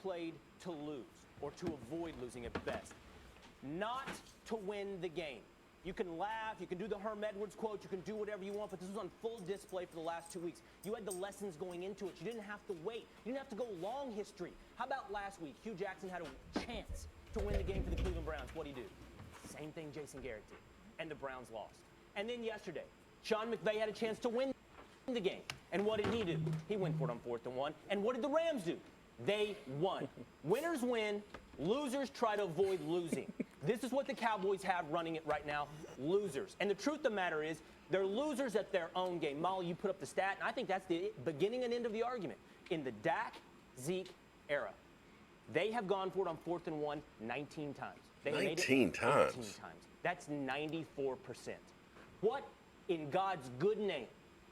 played to lose, or to avoid losing at best, not to win the game. You can laugh, you can do the Herm Edwards quote, you can do whatever you want, but this was on full display for the last 2 weeks. You had the lessons going into it. You didn't have to wait. You didn't have to go long history. How about last week? Hugh Jackson had a chance to win the game for the Cleveland Browns. What'd he do? Same thing Jason Garrett did, and the Browns lost. And then yesterday, Sean McVay had a chance to win the game. And what did he do? He went for it on 4th and 1. And what did the Rams do? They won. Winners win. Losers try to avoid losing. This is what the Cowboys have running it right now, losers. And the truth of the matter is, they're losers at their own game. Molly, you put up the stat, and I think that's the beginning and end of the argument. In the Dak, Zeke era, they have gone for it on 4th and 1 19 times. They 19 times? 18 times. That's 94%. What, in God's good name,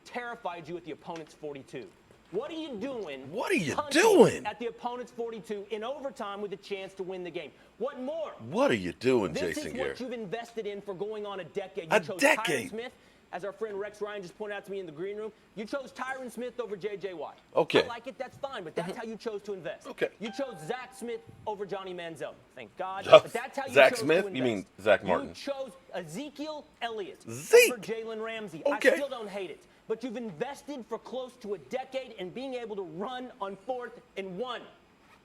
terrified you at the opponent's 42? What are you doing? What are you doing? At the opponent's 42 in overtime with a chance to win the game? What more? What are you doing, Jason Garrett? This is what you've invested in for going on a decade. You chose decade? Tyron Smith, as our friend Rex Ryan just pointed out to me in the green room. You chose Tyron Smith over J.J. Watt. Okay. I like it, that's fine, but that's how you chose to invest. Okay. You chose Zach Smith over Johnny Manziel. Thank God. But that's how you Zach chose Smith? to invest. You mean Zach Martin? You chose Ezekiel Elliott Zeke. over Jalen Ramsey. Okay. I still don't hate it. But you've invested for close to a decade in being able to run on 4th and 1.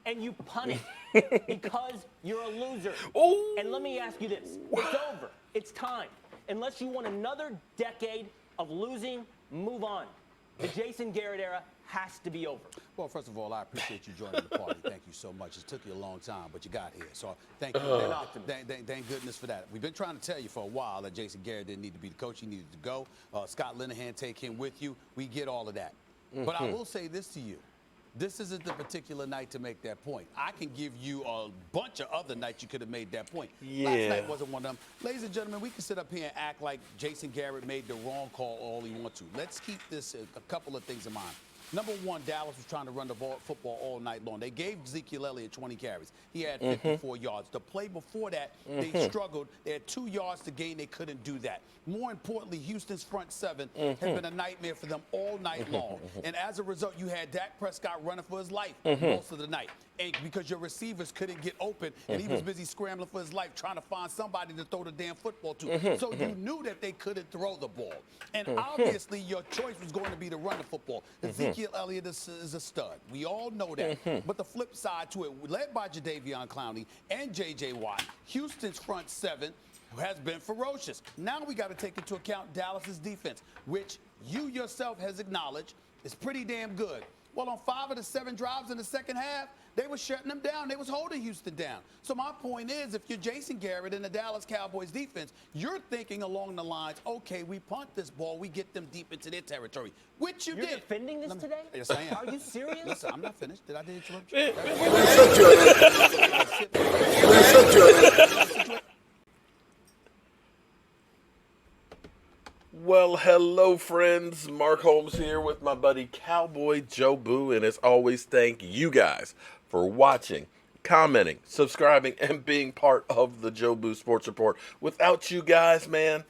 And you punt it because you're a loser. Oh. And let me ask you this. It's over. It's time. Unless you want another decade of losing, move on. The Jason Garrett era has to be over. Well, first of all, I appreciate you joining the party. Thank you so much. It took you a long time, but you got here. So thank you. Thank goodness for that. We've been trying to tell you for a while that Jason Garrett didn't need to be the coach. He needed to go. Scott Linehan, take him with you. We get all of that. But I will say this to you. This isn't the particular night to make that point. I can give you a bunch of other nights you could have made that point. Yeah. Last night wasn't one of them. Ladies and gentlemen, we can sit up here and act like Jason Garrett made the wrong call all he wants to. Let's keep this a couple of things in mind. Number one, Dallas was trying to run the football all night long. They gave Ezekiel Elliott 20 carries. He had 54 yards. The play before that, they struggled. They had 2 yards to gain. They couldn't do that. More importantly, Houston's front seven has been a nightmare for them all night long. And as a result, you had Dak Prescott running for his life most of the night. And because your receivers couldn't get open, and he was busy scrambling for his life, trying to find somebody to throw the damn football to. So you knew that they couldn't throw the ball. And obviously, your choice was going to be to run the football. Ezekiel Elliott is a stud. We all know that. But the flip side to it, led by Jadeveon Clowney and J.J. Watt, Houston's front seven has been ferocious. Now we got to take into account Dallas's defense, which you yourself has acknowledged is pretty damn good. Well, on 5 of the 7 drives in the second half, they were shutting them down. They was holding Houston down. So my point is, if you're Jason Garrett in the Dallas Cowboys defense, you're thinking along the lines, okay, we punt this ball, we get them deep into their territory, which you did. You're defending this today? Yes, I am. Are you serious? Listen, I'm not finished. Did I interrupt you? Well, hello, friends. Mark Holmes here with my buddy Cowboy Joe Boo. And as always, thank you guys for watching, commenting, subscribing, and being part of the Joe Boo Sports Report. Without you guys, man,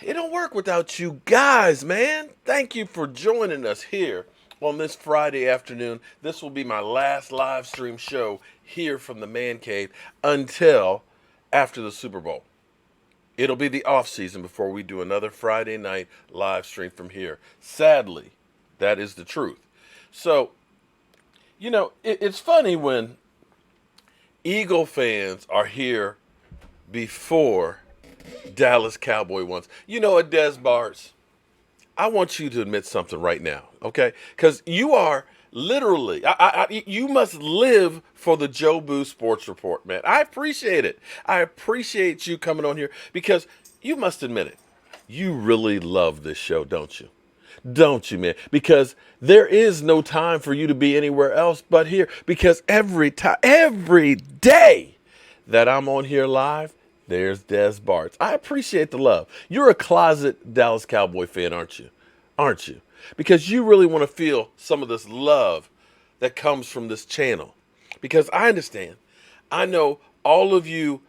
it don't work without you guys, man. Thank you for joining us here on this Friday afternoon. This will be my last live stream show here from the Man Cave until after the Super Bowl. It'll be the off season before we do another Friday night live stream from here. Sadly, that is the truth. So, you know, it's funny when Eagle fans are here before Dallas Cowboy ones. You know what, Des Bartz? I want you to admit something right now, okay? Because you are literally, you must live for the Joe Boo Sports Report, man. I appreciate it. I appreciate you coming on here because you must admit it. You really love this show, don't you? Don't you, man? Because there is no time for you to be anywhere else but here. Because every day that I'm on here live, there's Des Bartz. I appreciate the love. You're a closet Dallas Cowboy fan, aren't you? Aren't you? Because you really want to feel some of this love that comes from this channel. Because I understand. I know all of you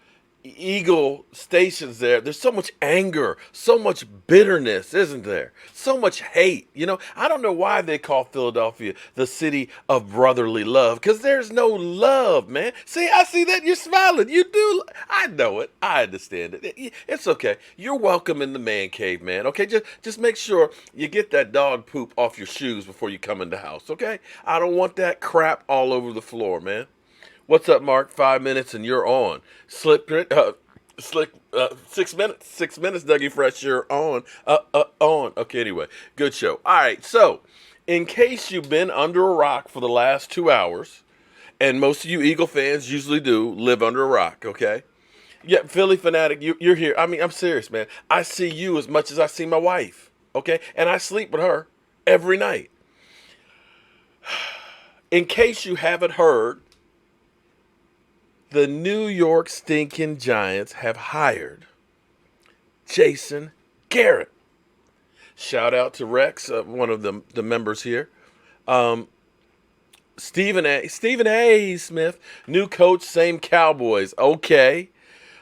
Eagle stations there, there's so much anger, so much bitterness, isn't there? So much hate. You know, I don't know why they call Philadelphia the city of brotherly love, because there's no love, man. See, I see that you're smiling. You do. I know it. I understand it. It's okay. You're welcome in the man cave, man. Okay, just make sure you get that dog poop off your shoes before you come in the house, okay? I don't want that crap all over the floor, man. What's up, Mark? 5 minutes and you're on. Slick, 6 minutes. 6 minutes, Dougie Fresh, you're on. On. Okay, anyway, good show. All right, so in case you've been under a rock for the last 2 hours, and most of you Eagle fans usually do live under a rock, okay? Yeah, Philly fanatic, you're here. I mean, I'm serious, man. I see you as much as I see my wife, okay? And I sleep with her every night. In case you haven't heard, the New York stinking Giants have hired Jason Garrett. Shout out to Rex, one of the members here. Stephen A. Smith, new coach, same Cowboys. Okay.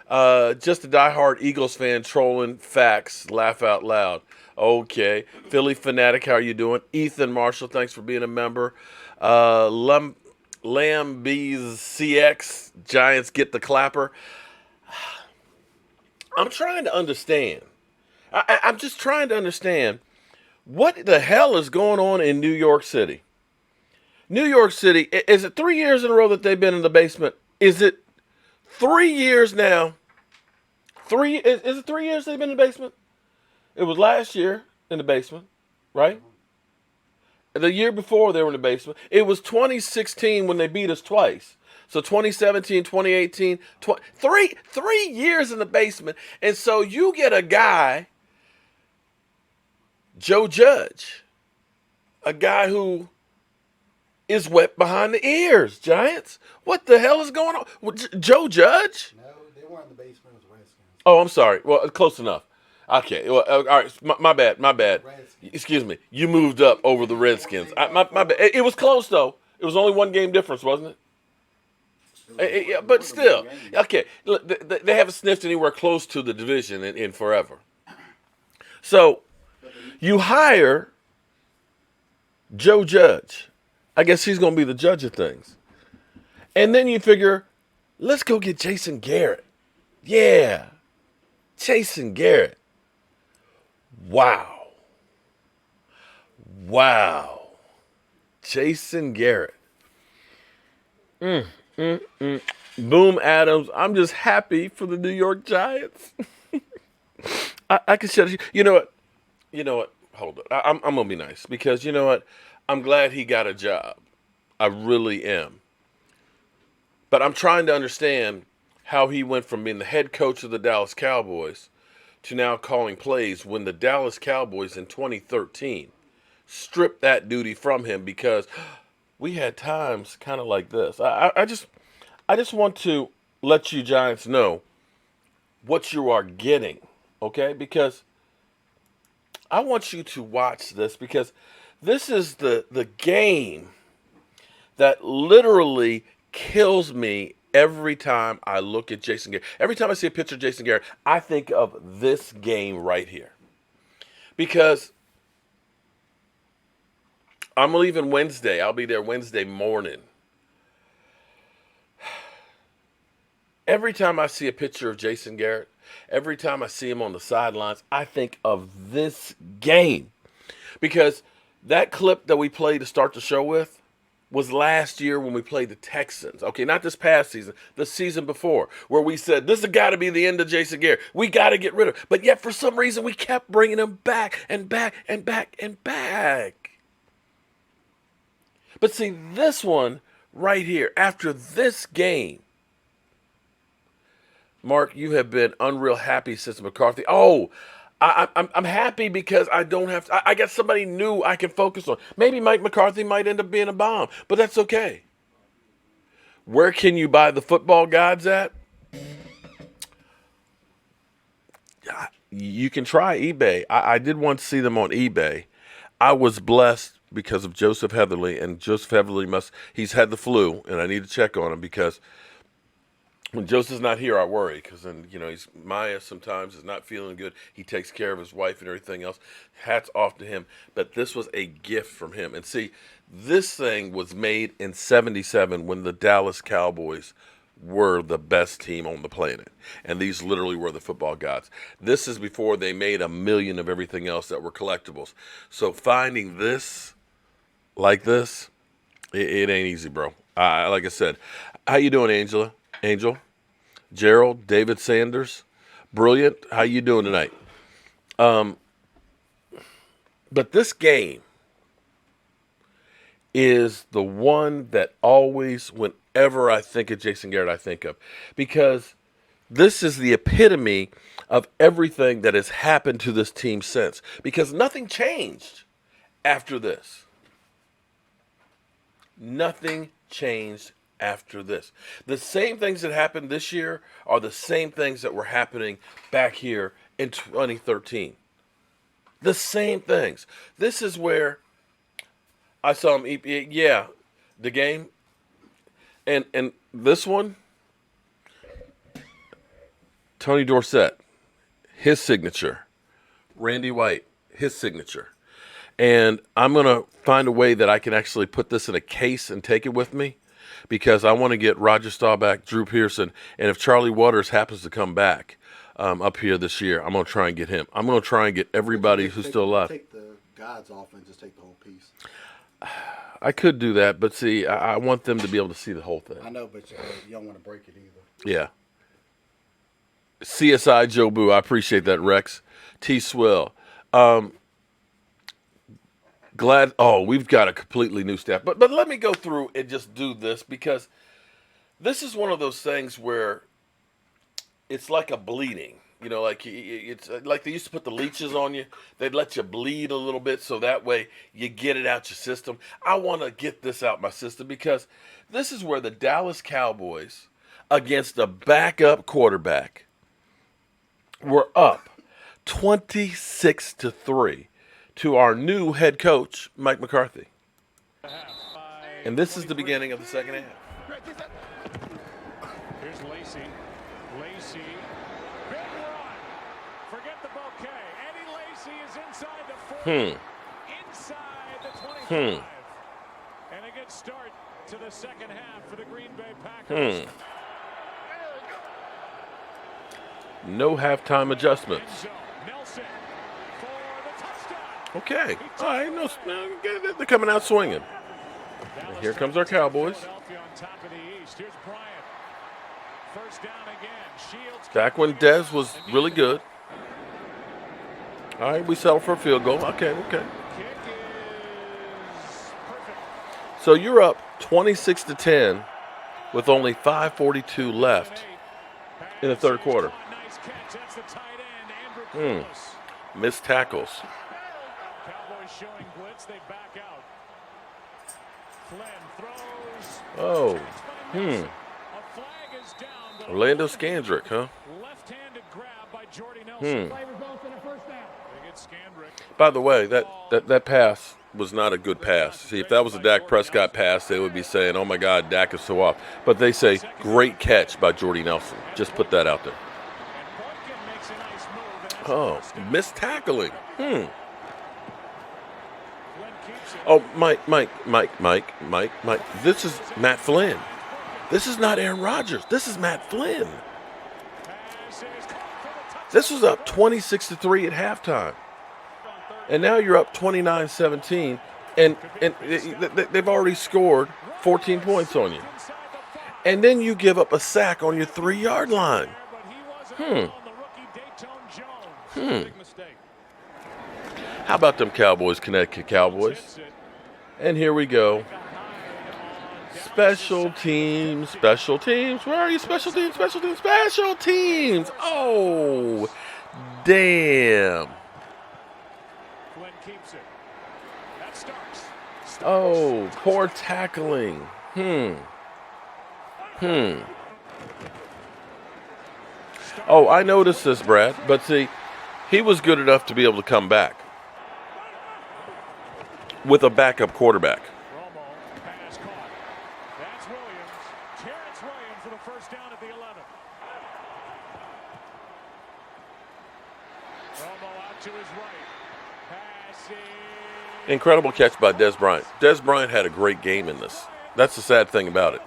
Just a diehard Eagles fan trolling facts, laugh out loud. Okay. Philly fanatic, how are you doing? Ethan Marshall, thanks for being a member. Lamb B's CX, Giants get the clapper. I'm trying to understand. I'm just trying to understand what the hell is going on in New York City. New York City, is it 3 years in a row that they've been in the basement? Is it 3 years now? Is it 3 years they've been in the basement? It was last year in the basement, right? The year before they were in the basement. It was 2016 when they beat us twice. So 2017, 2018, 3 years in the basement. And so you get a guy, Joe Judge, a guy who is wet behind the ears, Giants. What the hell is going on? Joe Judge? No, they weren't in the basement. It was Redskins. Oh, I'm sorry. Well, close enough. Okay. Well, all right. My bad. Redskins. Excuse me. You moved up over the Redskins. My bad. It was close, though. It was only 1 game difference, wasn't it? Yeah, but still. Okay. Look, they haven't sniffed anywhere close to the division in forever. So you hire Joe Judge. I guess he's going to be the judge of things. And then you figure, let's go get Jason Garrett. Yeah. Jason Garrett. Wow. Jason Garrett. Boom Adams. I'm just happy for the New York Giants. I can shut it. You know what? Hold it. I'm going to be nice because you know what? I'm glad he got a job. I really am. But I'm trying to understand how he went from being the head coach of the Dallas Cowboys to now calling plays when the Dallas Cowboys in 2013 stripped that duty from him because we had times kind of like this. I just want to let you Giants know what you are getting, okay? Because I want you to watch this because this is the game that literally kills me every time I look at Jason Garrett. Every time I see a picture of Jason Garrett, I think of this game right here. Because I'm leaving Wednesday. I'll be there Wednesday morning. Every time I see a picture of Jason Garrett, every time I see him on the sidelines, I think of this game. Because that clip that we played to start the show with was last year when we played the Texans. Okay, not this past season, the season before, where we said, this has got to be the end of Jason Garrett. We got to get rid of him. But yet, for some reason, we kept bringing him back and back and back and back. But see, this one right here, after this game, Mark, you have been unreal happy since McCarthy. Oh, I'm happy because I don't have to, I got somebody new I can focus on. Maybe Mike McCarthy might end up being a bomb, but that's okay. Where can you buy the football gods at? You can try eBay. I did once see them on eBay. I was blessed because of Joseph Heatherly, and Joseph Heatherly he's had the flu, and I need to check on him because when Joseph's not here, I worry because then, Maya sometimes is not feeling good. He takes care of his wife and everything else. Hats off to him. But this was a gift from him. And see, this thing was made in 77 when the Dallas Cowboys were the best team on the planet. And these literally were the football gods. This is before they made a million of everything else that were collectibles. So finding this like this, it ain't easy, bro. Like I said, how you doing, Angel, Gerald, David Sanders, brilliant. How you doing tonight? But this game is the one that always, whenever I think of Jason Garrett, I think of, because this is the epitome of everything that has happened to this team since. Because nothing changed after this. Nothing changed after this. The same things that happened this year are the same things that were happening back here in 2013. The same things. This is where I saw him eat, the game. And this one, Tony Dorsett, his signature. Randy White, his signature. And I'm going to find a way that I can actually put this in a case and take it with me, because I want to get Roger Staubach, Drew Pearson, and if Charlie Waters happens to come back up here this year, I'm going to try and get him. I'm going to try and get everybody who's still alive. Take the gods off and just take the whole piece. I could do that, but see, I want them to be able to see the whole thing. I know, but you don't want to break it either. Yeah. CSI Joe Boo, I appreciate that, Rex. T Swill. Glad. Oh, we've got a completely new staff. But let me go through and just do this, because this is one of those things where it's like a bleeding. Like it's like they used to put the leeches on you. They'd let you bleed a little bit so that way you get it out your system. I want to get this out my system, because this is where the Dallas Cowboys, against a backup quarterback, were up 26-3 to our new head coach, Mike McCarthy. And this is the beginning of the second half. Here's Lacy. Big run. Forget the bouquet. Eddie Lacy is inside the 40. Inside the 25. And a good start to the second half for the Green Bay Packers. No halftime adjustments. Nelson for the touchdown. Okay. All right. No, they're coming out swinging. And here comes our Cowboys. Philadelphia on top of the East. Here's Bryant. First down again. Shields Back when Dez was really good. All right, we settle for a field goal. Okay. kick is perfect. So you're up 26-10 with only 5:42 left in the third quarter. Nice catch. That's the tight end, Andrew Close. Missed tackles. Cowboys showing blitz. They back out. Flynn throws. Oh. A flag is down. But Orlando Scandrick, huh? left-handed grab by Jordy Nelson. They get Scandrick. By the way, that pass was not a good pass. See, if that was a Dak Prescott pass, they would be saying, oh, my God, Dak is so off. But they say, great catch by Jordy Nelson. Just put that out there. Oh, missed tackling. Oh, Mike. This is Matt Flynn. This is not Aaron Rodgers. This is Matt Flynn. This was up 26-3 at halftime. And now you're up 29-17. And they've already scored 14 points on you. And then you give up a sack on your 3-yard line. How about them Cowboys, Connecticut Cowboys? And here we go. Special teams. Where are you? Special teams. Oh, damn. Flynn keeps it. That starts. Oh, poor tackling. Oh, I noticed this, Brad. But see, he was good enough to be able to come back with a backup quarterback. Romo, pass caught. That's Williams. Terrence Williams for the first down at the 11. Incredible catch by Des Bryant. Des Bryant had a great game in this. That's the sad thing about it.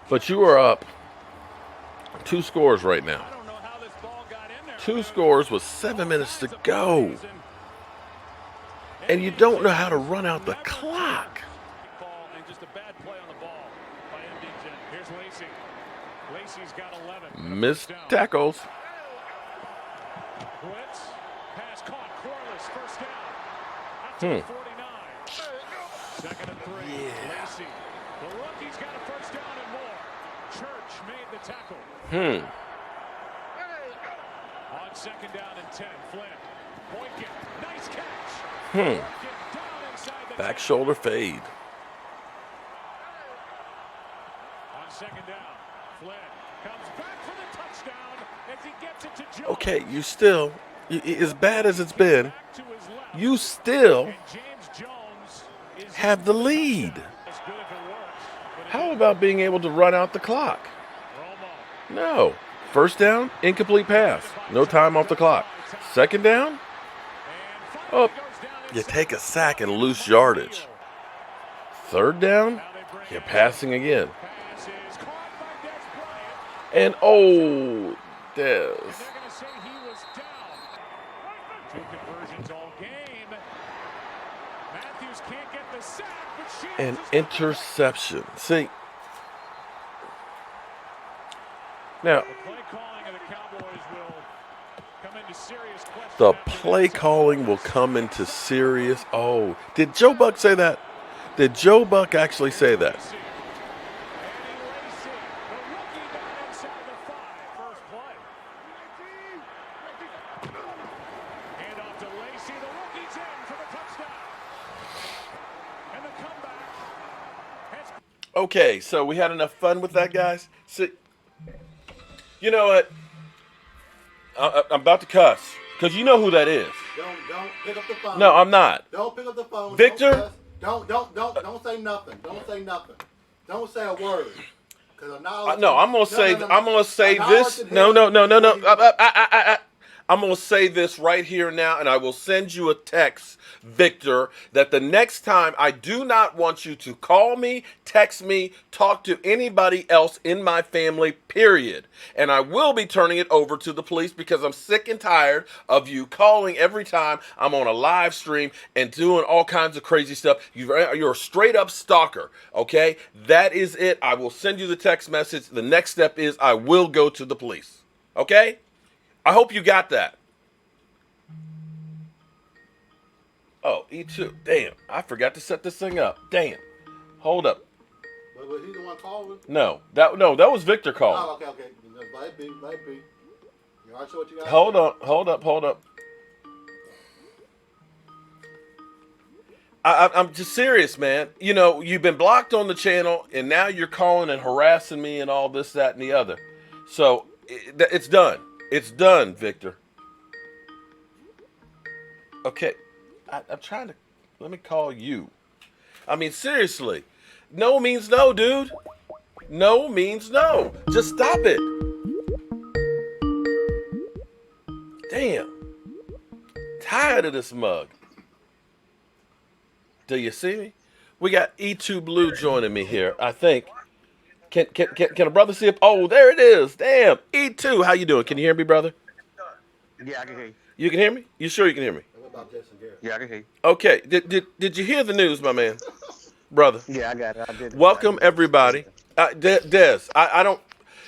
But you are up 2 scores right now. 2 scores with 7 minutes to go. And you don't know how to run out the clock. Missed tackles. Second and 3. Lacey. The rookie's got a first down and more. Church made the tackle. On second down and 10. Flynn. Boykin. Nice catch. Down inside the Back shoulder fade. On second down. Flynn comes back for the touchdown as he gets it to Jones. Okay, you still, as bad as it's been, Back to his left. you still And James Jones is have the lead. as good if it works. But How about being able to run out the clock? Romo. No. First down, incomplete pass. No time off the clock. Second down, oh, you take a sack and lose yardage. Third down, you're passing again. Pass is caught by Des Bryant. And oh, Des. They're going to say he was down. 2 conversions all game. Matthews can't get the sack, but Shields An is interception. See, now, the play calling of the Cowboys will come into serious question. the after play this. calling will come into serious. Oh, did Joe Buck say that? Did Joe Buck actually say that? Lacey. Eddie Lacey, the rookie down inside the 5. First play. Hand off to Lacey. The rookie's in for the touchdown. And the comeback has Okay, so we had enough fun with that, guys. See, you know what? I'm about to cuss because you know who that is. Don't pick up the phone. No, I'm not. Don't pick up the phone. Victor? Don't say nothing. Don't say nothing. Don't say a word. Because No, I'm gonna say. I'm gonna say this. Acknowledge No, him. no, no, no, no. I'm gonna say this right here now, and I will send you a text, Victor, that the next time I do not want you to call me, text me, talk to anybody else in my family, period. And I will be turning it over to the police because I'm sick and tired of you calling every time I'm on a live stream and doing all kinds of crazy stuff. You're a straight up stalker, okay? That is it. I will send you the text message. The next step is I will go to the police, okay? I hope you got that. Oh, E2. Damn, I forgot to set this thing up. Damn. Hold up. But was he the one calling? No, that was Victor calling. Oh, okay. Let it be. You all right, so what you got? Hold up. I'm just serious, man. You know, you've been blocked on the channel, and now you're calling and harassing me and all this, that, and the other. So, it's done. It's done, Victor. Okay. I'm trying to... Let me call you. I mean, seriously. No means no, dude. No means no. Just stop it. Damn. Tired of this mug. Do you see me? We got E2 Blue joining me here, I think. Can a brother see it? Oh, there it is. Damn. E2, how you doing? Can you hear me, brother? Yeah, I can hear you. You can hear me? You sure you can hear me? What about Jason Garrett? Yeah, I can hear you. Okay. Did you hear the news, my man? Brother. Yeah, I got it. I did. Welcome, everybody. Des, I don't...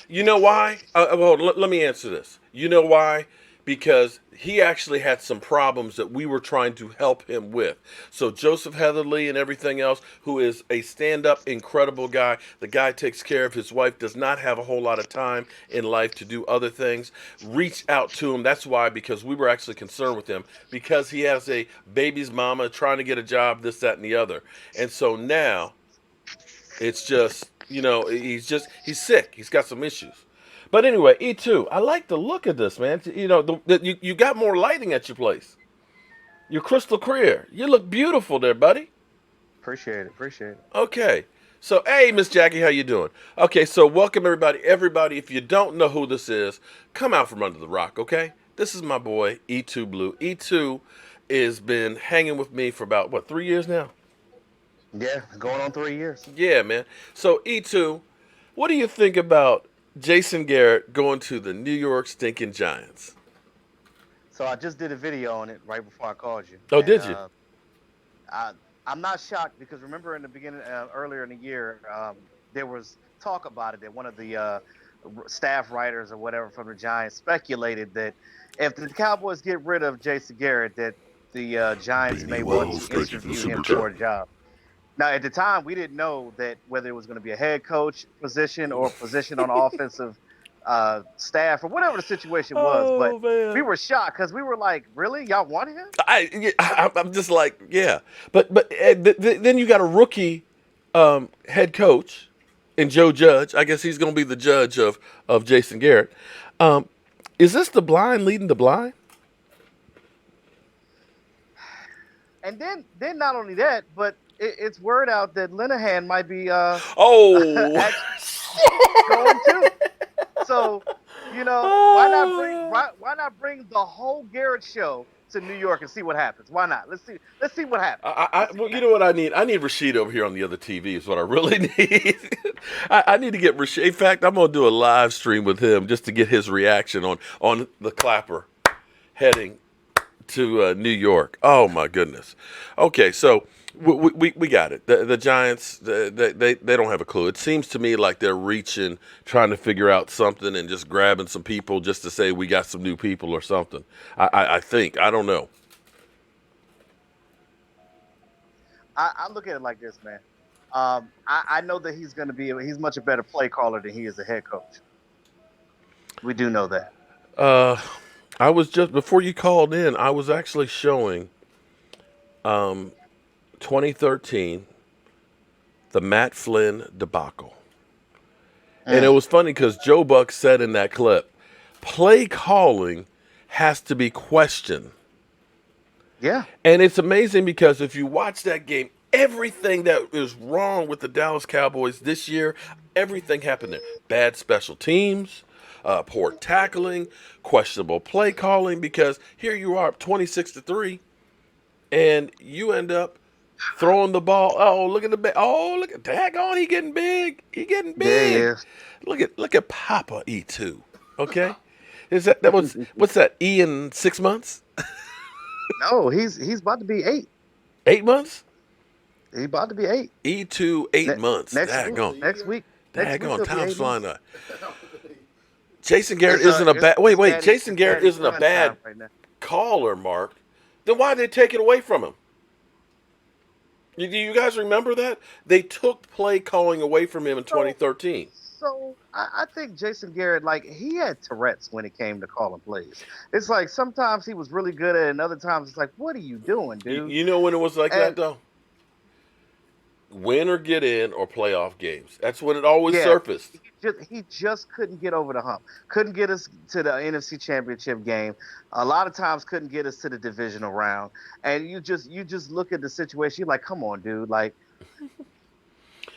You know why? Well, let me answer this. You know why? Because he actually had some problems that we were trying to help him with. So Joseph Heatherly and everything else, who is a stand-up, incredible guy. The guy takes care of his wife, does not have a whole lot of time in life to do other things. Reach out to him. That's why, because we were actually concerned with him. Because he has a baby's mama trying to get a job, this, that, and the other. And so now, it's just, you know, he's sick. He's got some issues. But anyway, E2, I like the look of this, man. You know, you got more lighting at your place. You're crystal clear. You look beautiful there, buddy. Appreciate it. Okay. So, hey, Miss Jackie, how you doing? Okay, so welcome, everybody. Everybody, if you don't know who this is, come out from under the rock, okay? This is my boy, E2 Blue. E2 has been hanging with me for about, what, 3 years now? Yeah, going on 3 years. Yeah, man. So, E2, what do you think about Jason Garrett going to the New York stinking Giants? So I just did a video on it right before I called you. Oh, And, did you? I'm not shocked because remember in the beginning, earlier in the year, there was talk about it that one of the staff writers or whatever from the Giants speculated that if the Cowboys get rid of Jason Garrett, that the Giants may want to interview him for a job. Now, at the time, we didn't know that whether it was going to be a head coach position or a position on offensive staff or whatever the situation was. But man. we were shocked because we were like, really? Y'all want him? I'm just like, yeah. But then you got a rookie head coach in Joe Judge. I guess he's going to be the judge of Jason Garrett. Is this the blind leading the blind? And then not only that, but it's word out that Linehan might be Oh, going too. So, why not bring the whole Garrett show to New York and see what happens? Why not? Let's see what happens. Well, you know what I need? I need Rashid over here on the other TV is what I really need. I need to get Rashid. In fact, I'm going to do a live stream with him just to get his reaction on the Clapper heading to New York. Oh, my goodness. Okay, so we got it. The Giants, they don't have a clue. It seems to me like they're reaching, trying to figure out something and just grabbing some people just to say we got some new people or something. I think. I don't know. I look at it like this, man. I know that he's much a better play caller than he is a head coach. We do know that. I was just, before you called in, I was actually showing 2013, the Matt Flynn debacle. And it was funny because Joe Buck said in that clip, play calling has to be questioned. Yeah. And it's amazing because if you watch that game, everything that is wrong with the Dallas Cowboys this year, everything happened there. Bad special teams, poor tackling, questionable play calling, because here you are, 26-3, and you end up throwing the ball. Oh, look at daggone, he getting big. He getting big. Yeah, Look at Papa E2. Okay? That was what's that? E in 6 months? No, he's about to be 8. 8 months? He's about to be 8. E2 8 months. Daggone. Next week. Daggone, time's flying up. Jason Garrett isn't a bad. Wait. Jason Garrett isn't a bad caller, Mark. Then why did they take it away from him? Do you guys remember that? They took play calling away from him in 2013. So I think Jason Garrett, he had Tourette's when it came to calling plays. It's like sometimes he was really good at it, and other times it's like, what are you doing, dude? You know when it was like that, though? Win or get in or playoff games. That's when it always surfaced. He just couldn't get over the hump. Couldn't get us to the NFC Championship game. A lot of times couldn't get us to the divisional round. And you just look at the situation. You're like, come on, dude.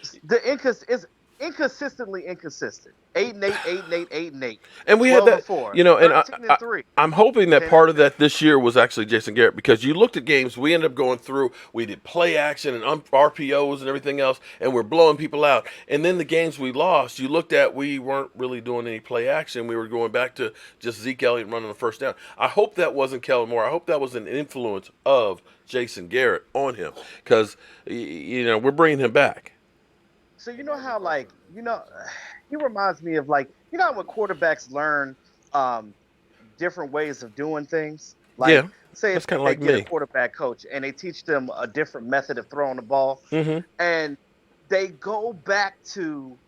It's inconsistently inconsistent. 8-8, 8-8, 8-8. And we had that, 4, and I'm hoping that part of that this year was actually Jason Garrett, because you looked at games, we ended up going through, we did play action and RPOs and everything else, and we're blowing people out. And then the games we lost, you looked at, we weren't really doing any play action. We were going back to just Zeke Elliott running the first down. I hope that wasn't Kellen Moore. I hope that was an influence of Jason Garrett on him, because, we're bringing him back. So you know how, he reminds me of how when quarterbacks learn different ways of doing things. Say that's kind of they like get me. a quarterback coach and they teach them a different method of throwing the ball, and they go back to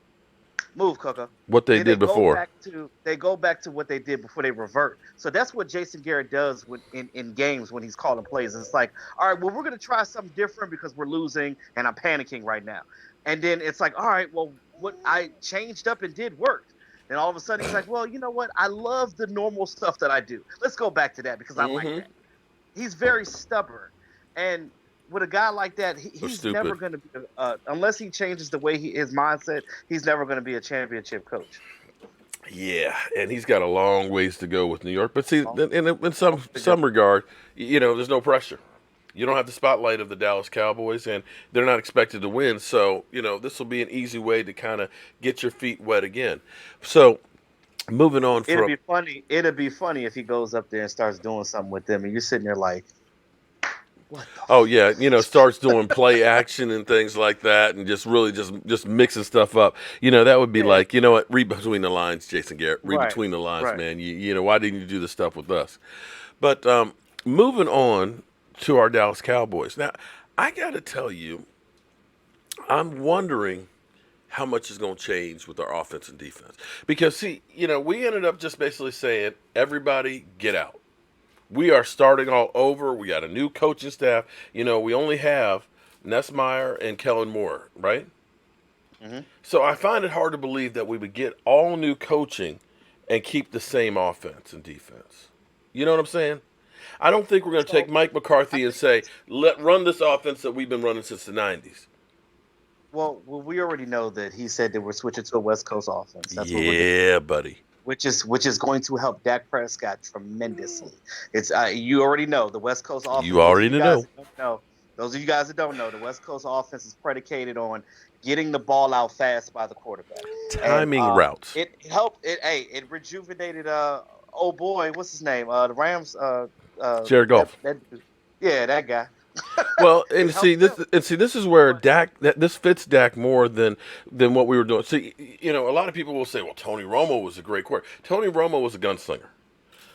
what they did before. They go back to what they did before they revert. So that's what Jason Garrett does in games when he's calling plays. It's like, all right, well, we're going to try something different because we're losing and I'm panicking right now. And then it's like, all right, well, what I changed up and did worked. And all of a sudden he's like, well, you know what? I love the normal stuff that I do. Let's go back to that because I like that. He's very stubborn. And with a guy like that, he's never going to be, unless he changes the way his mindset, he's never going to be a championship coach. Yeah, and he's got a long ways to go with New York. But see, in some regard, there's no pressure. You don't have the spotlight of the Dallas Cowboys, and they're not expected to win. So, this will be an easy way to kind of get your feet wet again. So, moving on from. It'd be funny if he goes up there and starts doing something with them, and you're sitting there like, what the Oh yeah, starts doing play action and things like that, and just really just mixing stuff up. That would be like, what? Read between the lines, Jason Garrett. Read between the lines, right. man. Why didn't you do this stuff with us? But moving on to our Dallas Cowboys. Now, I got to tell you, I'm wondering how much is going to change with our offense and defense. Because, see, we ended up just basically saying, everybody get out. We are starting all over. We got a new coaching staff. We only have Nessmeyer and Kellen Moore, right? Mm-hmm. So I find it hard to believe that we would get all new coaching and keep the same offense and defense. You know what I'm saying? I don't think we're going to take Mike McCarthy and say, run this offense that we've been running since the 90s. Well, we already know that he said that we're switching to a West Coast offense. That's what we're doing. Buddy. Which is going to help Dak Prescott tremendously. It's you already know the West Coast offense. You already know. Those of you guys that don't know, the West Coast offense is predicated on getting the ball out fast by the quarterback. Timing routes. It helped. It rejuvenated. Oh boy, what's his name? The Rams. Jared Goff. That guy. Well, and this is where this fits Dak more than what we were doing. See, a lot of people will say, well, Tony Romo was a great quarterback. Tony Romo was a gunslinger.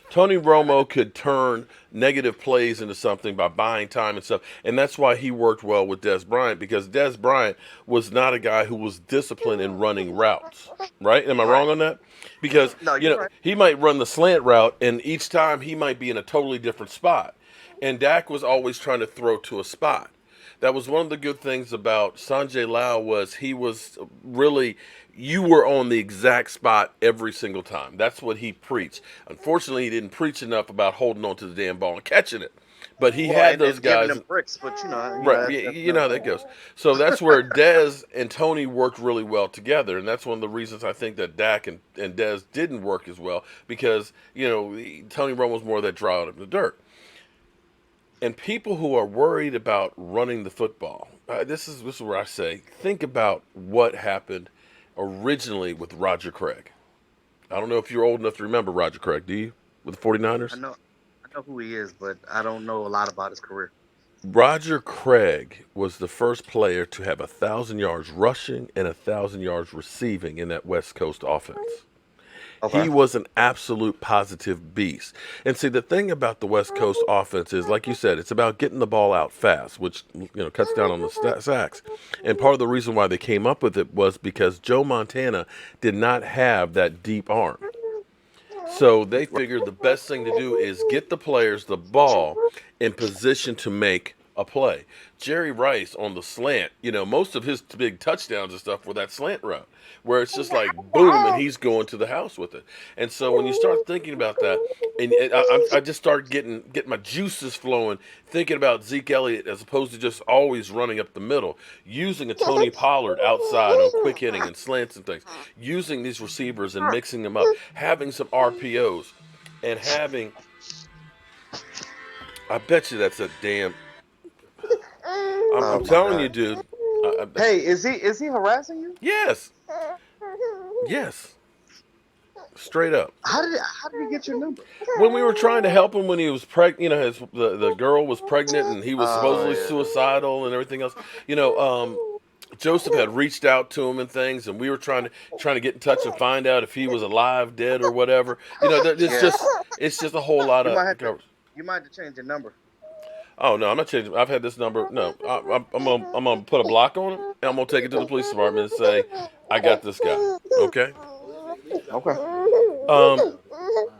Tony Romo could turn negative plays into something by buying time and stuff, and that's why he worked well with Dez Bryant, because Dez Bryant was not a guy who was disciplined in running routes, right? Am I wrong on that? Because, right. He might run the slant route, and each time he might be in a totally different spot. And Dak was always trying to throw to a spot. That was one of the good things about Sanjay Lau, was he was really, you were on the exact spot every single time. That's what he preached. Unfortunately, he didn't preach enough about holding on to the damn ball and catching it. But he had those guys. Giving them bricks, but right, you know how that goes. So that's where Dez and Tony worked really well together, and that's one of the reasons I think that Dak and Dez didn't work as well, because Tony Romo was more of that draw out of the dirt. And people who are worried about running the football, this is where I say, think about what happened originally with Roger Craig. I don't know if you're old enough to remember Roger Craig, do you? With the 49ers? I know who he is, but I don't know a lot about his career. Roger Craig was the first player to have 1,000 yards rushing and 1,000 yards receiving in that West Coast offense. Okay. He was an absolute positive beast. And see, the thing about the West Coast offense is, like you said, it's about getting the ball out fast, which cuts down on the sacks. And part of the reason why they came up with it was because Joe Montana did not have that deep arm. So they figured the best thing to do is get the players the ball in position to make a play. Jerry Rice on the slant, most of his big touchdowns and stuff were that slant route, where it's just like boom, and he's going to the house with it. And so when you start thinking about that, and I just start getting my juices flowing, thinking about Zeke Elliott as opposed to just always running up the middle, using a Tony Pollard outside on quick hitting and slants and things, using these receivers and mixing them up, having some RPOs, and having, I bet you that's a damn. I'm telling you, dude. Hey, is he harassing you? Yes. Straight up. How did he get your number? When we were trying to help him when he was pregnant, the girl was pregnant and he was supposedly suicidal and everything else. Joseph had reached out to him and things, and we were trying to get in touch and find out if he was alive, dead, or whatever. It's just a whole lot of. You might have to change your number. Oh no, I'm not changing. I've had this number. No, I'm gonna put a block on it, and I'm gonna take it to the police department and say, I got this guy. Okay.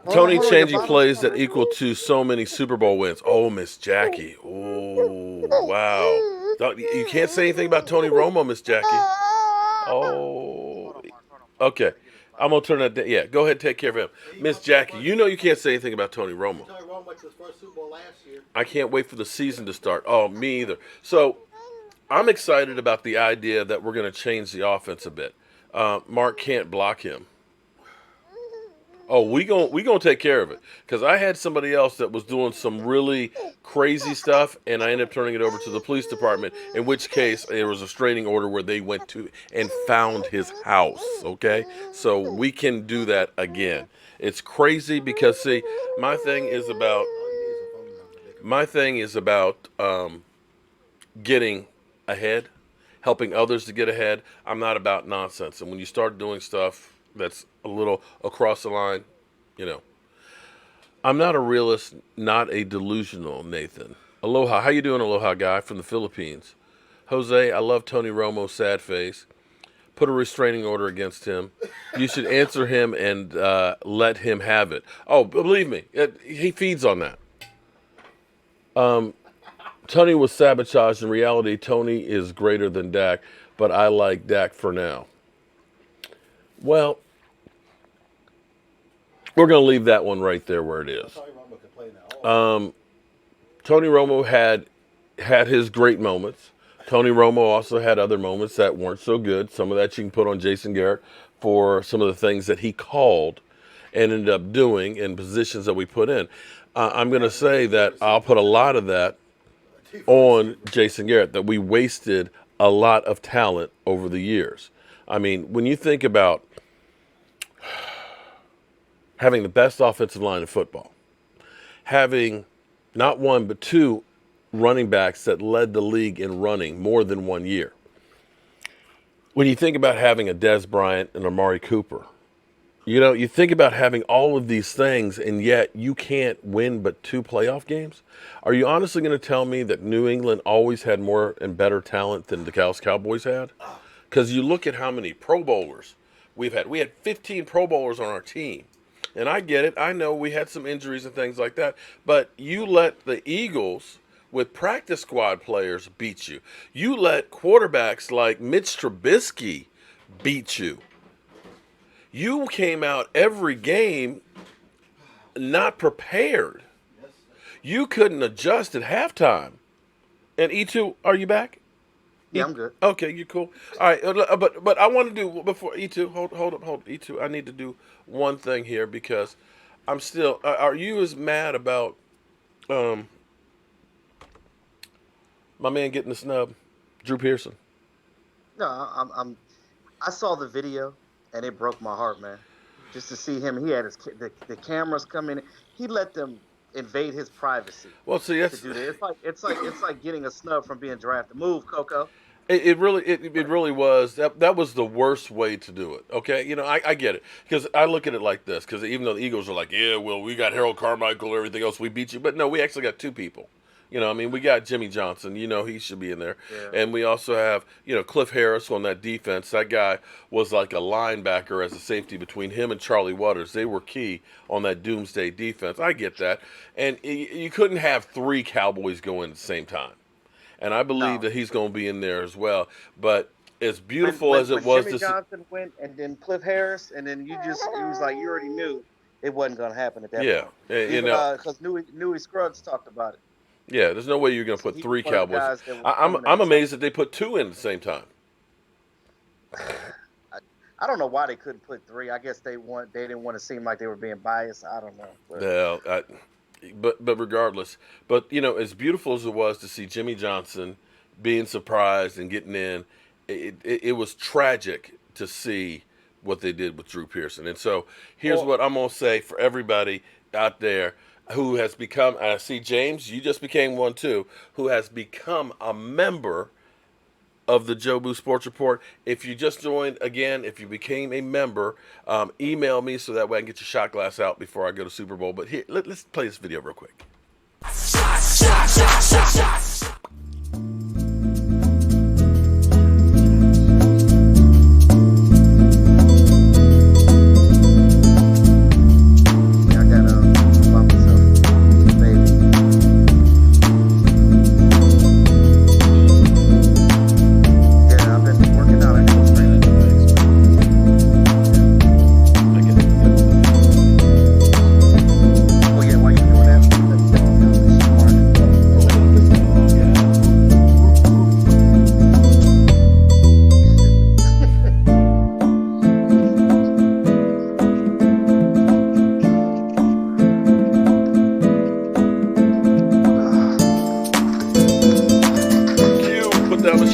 Tony changing plays that equal to so many Super Bowl wins. Oh, Miss Jackie. Oh, wow. You can't say anything about Tony Romo, Miss Jackie. Oh. Okay. I'm going to turn that down. Yeah, go ahead and take care of him. Miss Jackie, you can't say anything about Tony Romo. Tony Romo went to his first Super Bowl last year. I can't wait for the season to start. Oh, me either. So I'm excited about the idea that we're going to change the offense a bit. Mark can't block him. Oh, we gonna take care of it. Because I had somebody else that was doing some really crazy stuff, and I ended up turning it over to the police department. In which case, there was a restraining order where they went to and found his house. Okay, so we can do that again. It's crazy because see, my thing is about getting ahead, helping others to get ahead. I'm not about nonsense. And when you start doing stuff that's a little across the line, you know. I'm not a realist, not a delusional, Nathan. Aloha. How you doing, Aloha guy from the Philippines? Jose, I love Tony Romo's sad face. Put a restraining order against him. You should answer him and let him have it. Oh, believe me, he feeds on that. Tony was sabotaged. In reality, Tony is greater than Dak, but I like Dak for now. Well, we're going to leave that one right there where it is. Tony Romo had his great moments. Tony Romo also had other moments that weren't so good. Some of that you can put on Jason Garrett for some of the things that he called and ended up doing in positions that we put in. I'm going to say that I'll put a lot of that on Jason Garrett, that we wasted a lot of talent over the years. I mean, when you think about having the best offensive line in football, having not one but two running backs that led the league in running more than 1 year. When you think about having a Dez Bryant and Amari Cooper, you know, you think about having all of these things, and yet you can't win but 2 playoff games. Are you honestly going to tell me that New England always had more and better talent than the Dallas Cowboys had? Because you look at how many Pro Bowlers we've had. We had 15 Pro Bowlers on our team. And I get it. I know we had some injuries and things like that. But you let the Eagles with practice squad players beat you. You let quarterbacks like Mitch Trubisky beat you. You came out every game not prepared. You couldn't adjust at halftime. And E2, are you back? Yeah, I'm good. Okay, you're cool. All right, but I want to do, before E2, hold up, E2, I need to do one thing here because I'm still, are you as mad about my man getting the snub, Drew Pearson? No, I saw the video and it broke my heart, man. Just to see him, he had the cameras come in. He let them invade his privacy. Well, see, that's to do that. It's like getting a snub from being drafted. Move, Coco. It really was. That was the worst way to do it. Okay, you know, I get it because I look at it like this. Because even though the Eagles are like, yeah, well, we got Harold Carmichael, everything else, we beat you, but no, we actually got 2 people. You know, I mean, we got Jimmy Johnson. You know, he should be in there. Yeah. And we also have, you know, Cliff Harris on that defense. That guy was like a linebacker as a safety between him and Charlie Waters. They were key on that doomsday defense. I get that. And you couldn't have 3 Cowboys going at the same time. And I believe that he's going to be in there as well. But as beautiful as it was Jimmy Johnson went and then Cliff Harris, and then it was like you already knew it wasn't going to happen at that point. Yeah, you know, because Newey Scruggs talked about it. Yeah, there's no way you're going to put 3 Cowboys. I'm amazed that they put 2 in at the same time. I don't know why they couldn't put 3. I guess they didn't want to seem like they were being biased. I don't know. But regardless, but you know, as beautiful as it was to see Jimmy Johnson being surprised and getting in, it was tragic to see what they did with Drew Pearson. And so here's what I'm going to say for everybody out there who has become, I see James, you just became one too, who has become a member of the Joe Boo Sports Report. If you just joined, again, if you became a member, email me so that way I can get your shot glass out before I go to Super Bowl. But here, let's play this video real quick.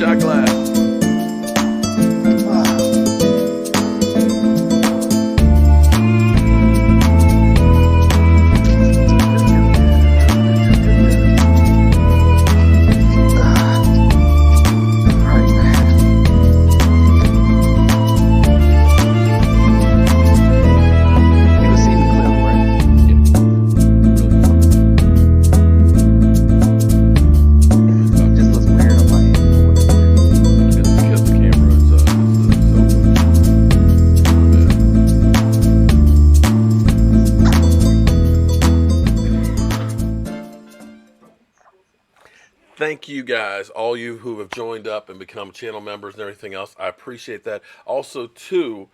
Shot glass. Because the camera is Thank you guys, all you who have joined up and become channel members and everything else. I appreciate that. Also, too,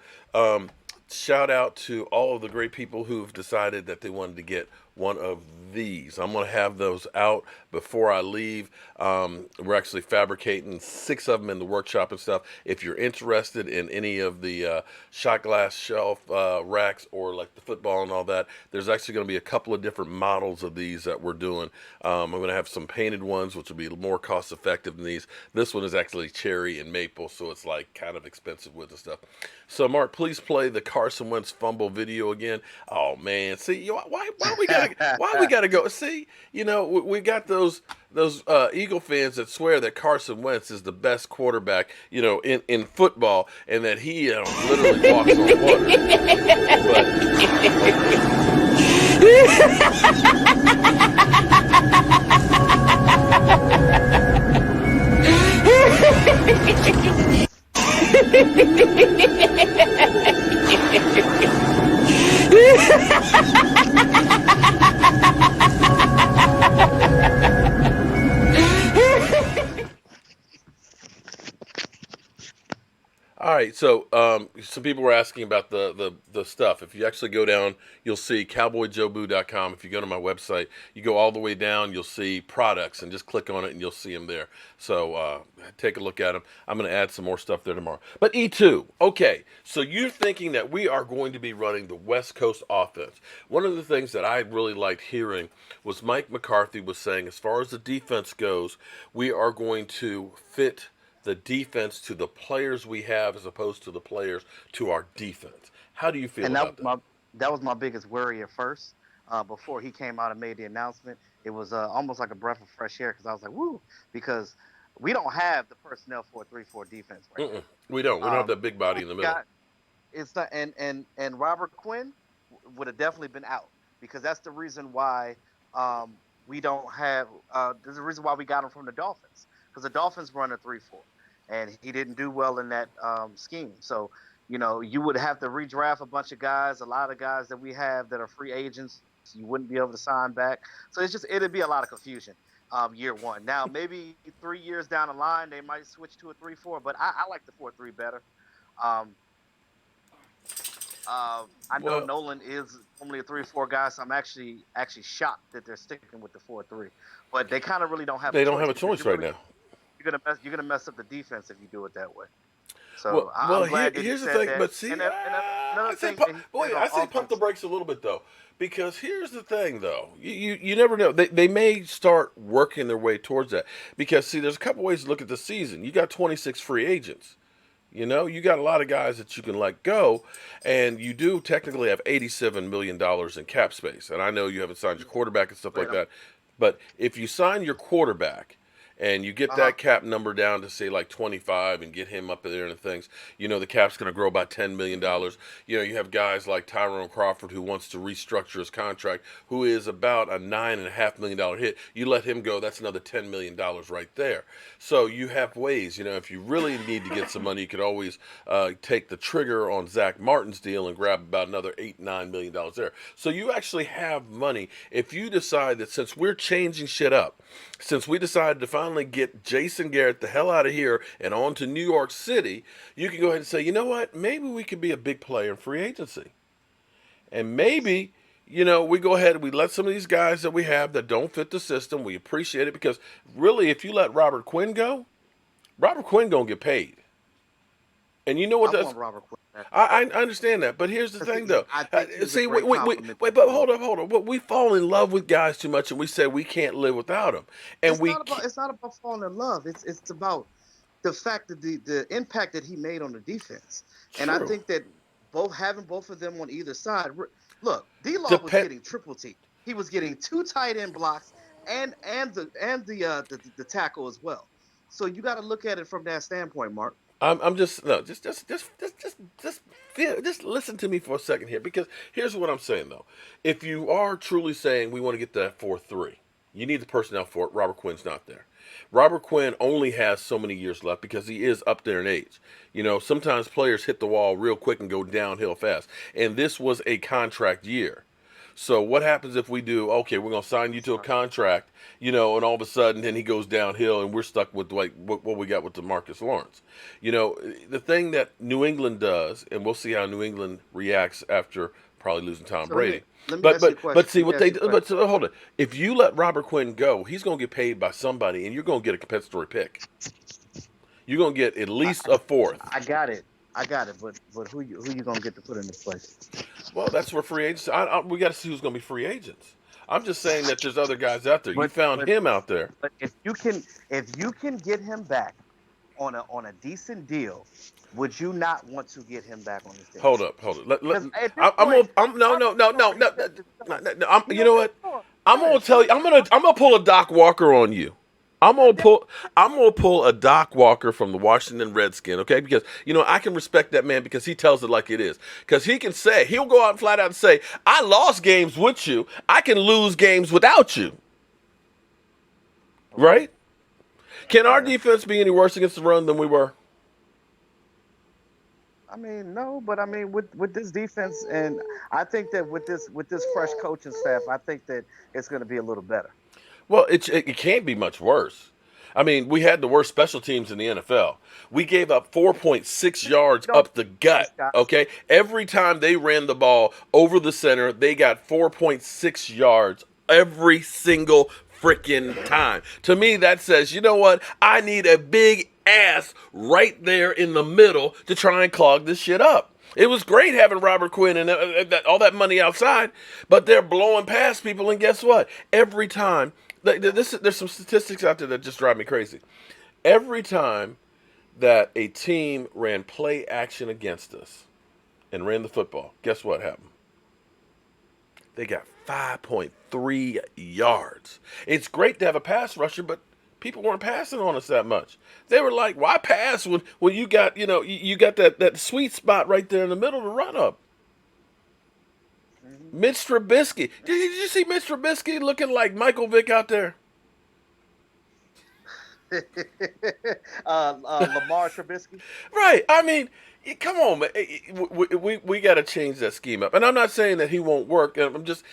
shout out to all of the great people who've decided that they wanted to get one of these. I'm going to have those out before I leave. We're actually fabricating 6 of them in the workshop and stuff. If you're interested in any of the shot glass shelf racks or like the football and all that, there's actually going to be a couple of different models of these that we're doing. I'm going to have some painted ones, which will be more cost effective than these. This one is actually cherry and maple, so it's like kind of expensive with the stuff. So Mark, please play the Carson Wentz fumble video again. Oh man, see, why we gotta go? See, you know, we got those Eagle fans that swear that Carson Wentz is the best quarterback, you know, in football, and that he literally walks on All right, so some people were asking about the stuff. If you actually go down, you'll see cowboyjoeboo.com. If you go to my website, you go all the way down, you'll see products, and just click on it, and you'll see them there. So take a look at them. I'm going to add some more stuff there tomorrow. But E2, okay, so you're thinking that we are going to be running the West Coast offense. One of the things that I really liked hearing was Mike McCarthy was saying, as far as the defense goes, we are going to fit the defense to the players we have as opposed to the players to our defense. How do you feel about that? That was my biggest worry at first. Before he came out and made the announcement, it was almost like a breath of fresh air because I was like, woo, because we don't have the personnel for a 3-4 defense right now. We don't. We don't have that big body in the middle. It's not, and Robert Quinn would have definitely been out because that's the reason why we don't have. There's a reason why we got him from the Dolphins because the Dolphins run a 3-4. And he didn't do well in that scheme. So, you know, you would have to redraft a bunch of guys, a lot of guys that we have that are free agents. You wouldn't be able to sign back. So it'd be a lot of confusion year one. Now, maybe 3 years down the line, they might switch to a 3-4, but I like the 4-3 better. I know Nolan is only a 3-4 guy, so I'm actually shocked that they're sticking with the 4-3. But they kind of really don't have a choice. They don't have a choice right now. You're gonna mess up the defense if you do it that way. So I'm glad here's the said thing. that. But see, I say pump the brakes a little bit though, because here's the thing though. You never know. They may start working their way towards that because see, there's a couple ways to look at the season. You got 26 free agents. You know, you got a lot of guys that you can let go, and you do technically have $87 million in cap space. And I know you haven't signed your quarterback and stuff like that, but if you sign your quarterback and you get that cap number down to say like 25 and get him up there and things, you know, the cap's going to grow by $10 million. You know, you have guys like Tyrone Crawford who wants to restructure his contract, who is about a $9.5 million hit. You let him go, that's another $10 million right there. So you have ways, you know, if you really need to get some money, you could always take the trigger on Zach Martin's deal and grab about another $8-9 million there. So you actually have money if you decide that since we're changing shit up, since we decided to finally get Jason Garrett the hell out of here and on to New York City, you can go ahead and say, you know what, maybe we could be a big player in free agency. And maybe, you know, we go ahead and we let some of these guys that we have that don't fit the system, we appreciate it because really if you let Robert Quinn go, Robert Quinn going to get paid. And you know what that's... Robert Quinn. I understand that, but here's the thing, though. See, wait, but hold up. We fall in love with guys too much, and we say we can't live without them. And it's not about falling in love. It's about the fact that the impact that he made on the defense. And I True. think that having both of them on either side. Look, D-Law was Dep- getting triple team. He was getting 2 tight end blocks and the tackle as well. So you got to look at it from that standpoint, Mark. I'm just no, just listen to me for a second here, because here's what I'm saying though. If you are truly saying we want to get to that 4-3, you need the personnel for it. Robert Quinn's not there. Robert Quinn only has so many years left because he is up there in age. You know, sometimes players hit the wall real quick and go downhill fast. And this was a contract year. So what happens if we do, okay, we're going to sign you to a contract, you know, and all of a sudden then he goes downhill and we're stuck with like what we got with DeMarcus Lawrence. You know, the thing that New England does, and we'll see how New England reacts after probably losing Tom Brady. Let me ask you a question. But see what they do. But so, hold it. If you let Robert Quinn go, he's going to get paid by somebody, and you're going to get a compensatory pick. You're going to get at least a fourth. I got it. But who you gonna get to put in this place? Well, that's where free agents. We got to see who's going to be free agents. I'm just saying that there's other guys out there. You found him out there. But if you can get him back on a decent deal, would you not want to get him back on this team? Hold up. You know what? I'm gonna tell you. I'm gonna pull a Doc Walker on you. I'm gonna pull a Doc Walker from the Washington Redskins, okay? Because you know I can respect that man because he tells it like it is. Because he'll go out and flat out and say, "I lost games with you. I can lose games without you." Right? Can our defense be any worse against the run than we were? I mean, no, but I mean with this defense, and I think that with this fresh coaching staff, I think that it's going to be a little better. Well, it can't be much worse. I mean, we had the worst special teams in the NFL. We gave up 4.6 yards up the gut, okay? Every time they ran the ball over the center, they got 4.6 yards every single freaking time. To me, that says, you know what? I need a big ass right there in the middle to try and clog this shit up. It was great having Robert Quinn and all that money outside, but they're blowing past people, and guess what? Every time, there's some statistics out there that just drive me crazy. Every time that a team ran play action against us and ran the football, guess what happened? They got 5.3 yards. It's great to have a pass rusher, but people weren't passing on us that much. They were like, why pass when you got, you got that sweet spot right there in the middle to run up? Mitch Trubisky. Did you see Mitch Trubisky looking like Michael Vick out there? Lamar Trubisky. Right. I mean, come on, man. We got to change that scheme up. And I'm not saying that he won't work. I'm just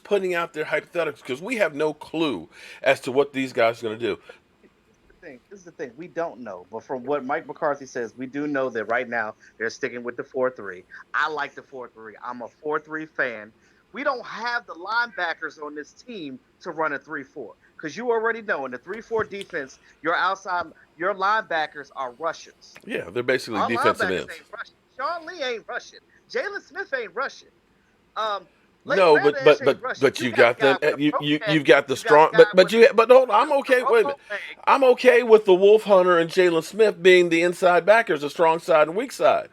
putting out there hypotheticals because we have no clue as to what these guys are going to do. This is the thing. We don't know. But from what Mike McCarthy says, we do know that right now they're sticking with the 4-3. I like the 4-3. I'm a 4-3 fan. We don't have the linebackers on this team to run a 3-4. Because you already know in the 3-4 defense, your linebackers are rushers. Yeah, they're basically Our defensive linebackers ends. ain't rushing. Sean Lee ain't rushing. Jalen Smith ain't rushing. No, but you got them. You've got the strong. But hold on, I'm okay. Wait a minute. I'm okay with the Wolf Hunter and Jalen Smith being the inside backers, the strong side and weak side.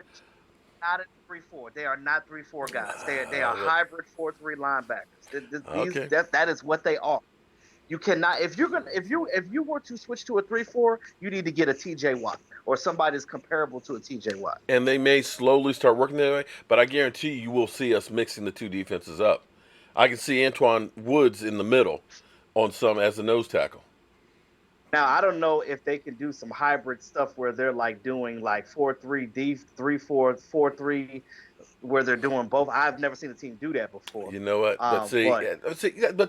Not a 3-4. They are not 3-4 guys. They are hybrid 4-3 linebackers. That is what they are. You cannot if you were to switch to a 3-4, you need to get a TJ Watt or somebody that's comparable to a TJ Watt. And they may slowly start working that way, but I guarantee you will see us mixing the two defenses up. I can see Antoine Woods in the middle on some as a nose tackle. Now I don't know if they can do some hybrid stuff where they're like doing like 4-3 D 3-4 4-3 where they're doing both. I've never seen a team do that before. You know what? But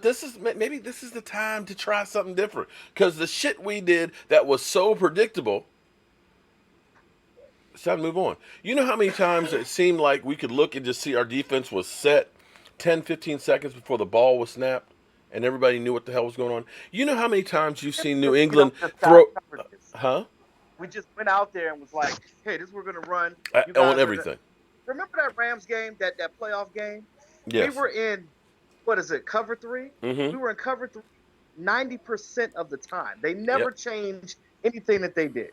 this is maybe this is the time to try something different because the shit we did that was so predictable. It's time to move on. You know how many times it seemed like we could look and just see our defense was set 10, 15 seconds before the ball was snapped and everybody knew what the hell was going on? You know how many times you've seen New England throw... Huh? We just went out there and was like, hey, this we're going to run. On everything. Remember that Rams game, that playoff game? Yes. We were in, cover 3? Mm-hmm. We were in cover 3 90% of the time. They never changed anything that they did.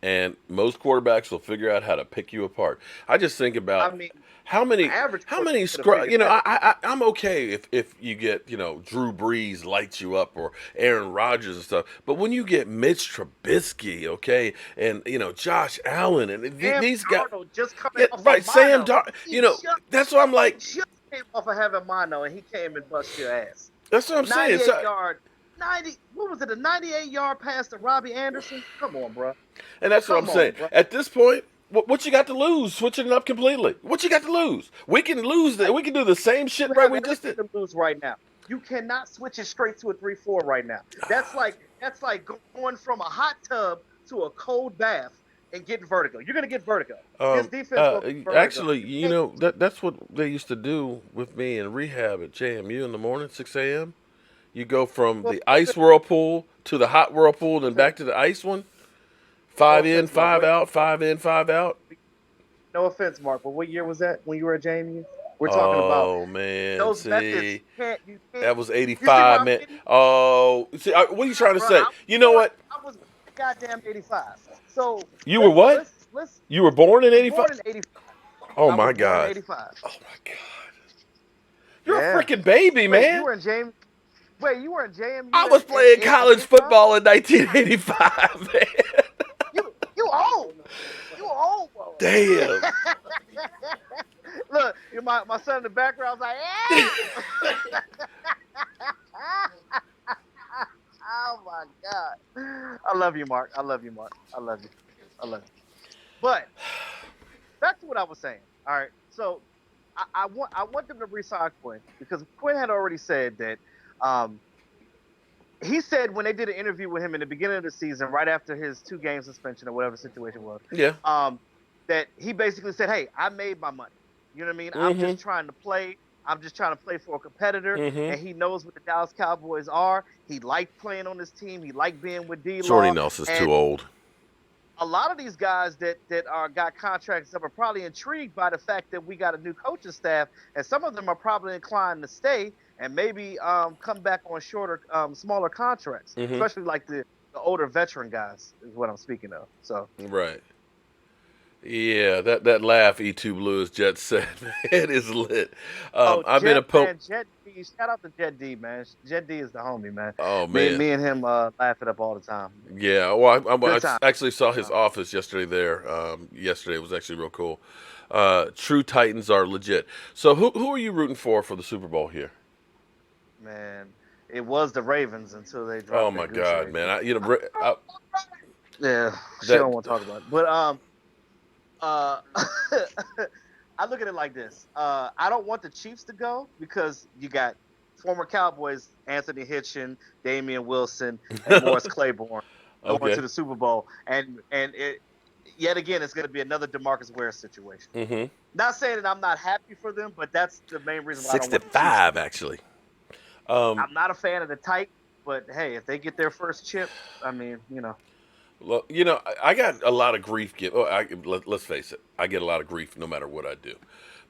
and most quarterbacks will figure out how to pick you apart. I just think about I mean, how many average how many quarterback could have figured I'm okay if you get, Drew Brees lights you up or Aaron Rodgers and stuff, but when you get Mitch Trubisky, okay, and Josh Allen and Sam these guys, Darnold just coming yeah, off right, of Sam mono. Dar, that's what I'm He like. just came off of having mono, and he came and bust your ass. That's what I'm saying. 98 yard, 90. What was it? A 98-yard pass to Robbie Anderson? Come on, bro. And that's what I'm Come saying. on, bro. At this point, what you got to lose? Switching it up completely. What you got to lose? We can lose that. We can do the same shit You right have we just everything did. to lose right now. You cannot switch it straight to a 3-4 right now. That's like going from a hot tub to a cold bath and getting vertigo. You're gonna get vertigo. This defense will get vertigo. Actually, that's what they used to do with me in rehab at JMU in the morning, 6 a.m. You go from the ice whirlpool to the hot whirlpool, then back to the ice one. 5 in, 5 out, 5 in, 5 out. No offense, Mark, but what year was that when you were at JMU? We're talking about. Oh man, Those see, methods, you can't. that was You see 85, what man. I mean? Oh, see, what are you trying to Bro, say? You know what? I was goddamn 85. So You were what? Let's You were born in 85? born in 85. Oh I my was born God. in 85. Oh my God. You're Yeah. a freaking baby, Wait, man. you were in JMU. Wait, you were in JMU. I was playing college 85? football in 1985, man. You old. You old, bro. Damn. Look, my son in the background was like, hey! Oh my God. I love you, Mark. I love you, Mark. I love you. I love you. But back to what I was saying. All right. So I want them to resign Quinn because Quinn had already said that he said when they did an interview with him in the beginning of the season, right after his 2-game suspension or whatever the situation was, Yeah. that he basically said, hey, I made my money. You know what I mean? I'm just trying to play. I'm just trying to play for a competitor, and he knows what the Dallas Cowboys are. He liked playing on this team. He liked being with D-Law. Jordy Nelson's too old. A lot of these guys that got contracts up are probably intrigued by the fact that we got a new coaching staff, and some of them are probably inclined to stay and maybe come back on shorter, smaller contracts, especially like the older veteran guys is what I'm speaking of. So Right. Yeah, that laugh E2 Blues Jet said, man, it is lit. I've been a man, Jet D, shout out to Jet D, man. Jet D is the homie, man. Oh man, me and him laugh it up all the time. Yeah, well, Good I time. actually saw his office yesterday there. Yesterday it was actually real cool. True Titans are legit. So who are you rooting for the Super Bowl here? Man, it was the Ravens until they dropped. Oh my God, man! Yeah, she don't want to talk about it. But I look at it like this. I don't want the Chiefs to go because you got former Cowboys Anthony Hitchen, Damian Wilson, and Morris Claiborne going to the Super Bowl, and it yet again it's going to be another DeMarcus Ware situation. Not saying that I'm not happy for them, but that's the main reason why I don't want the Chiefs. 65 actually. I'm not a fan of the Titans, but hey, if they get their first chip, I mean, Well, I got a lot of grief. Let's face it, I get a lot of grief no matter what I do.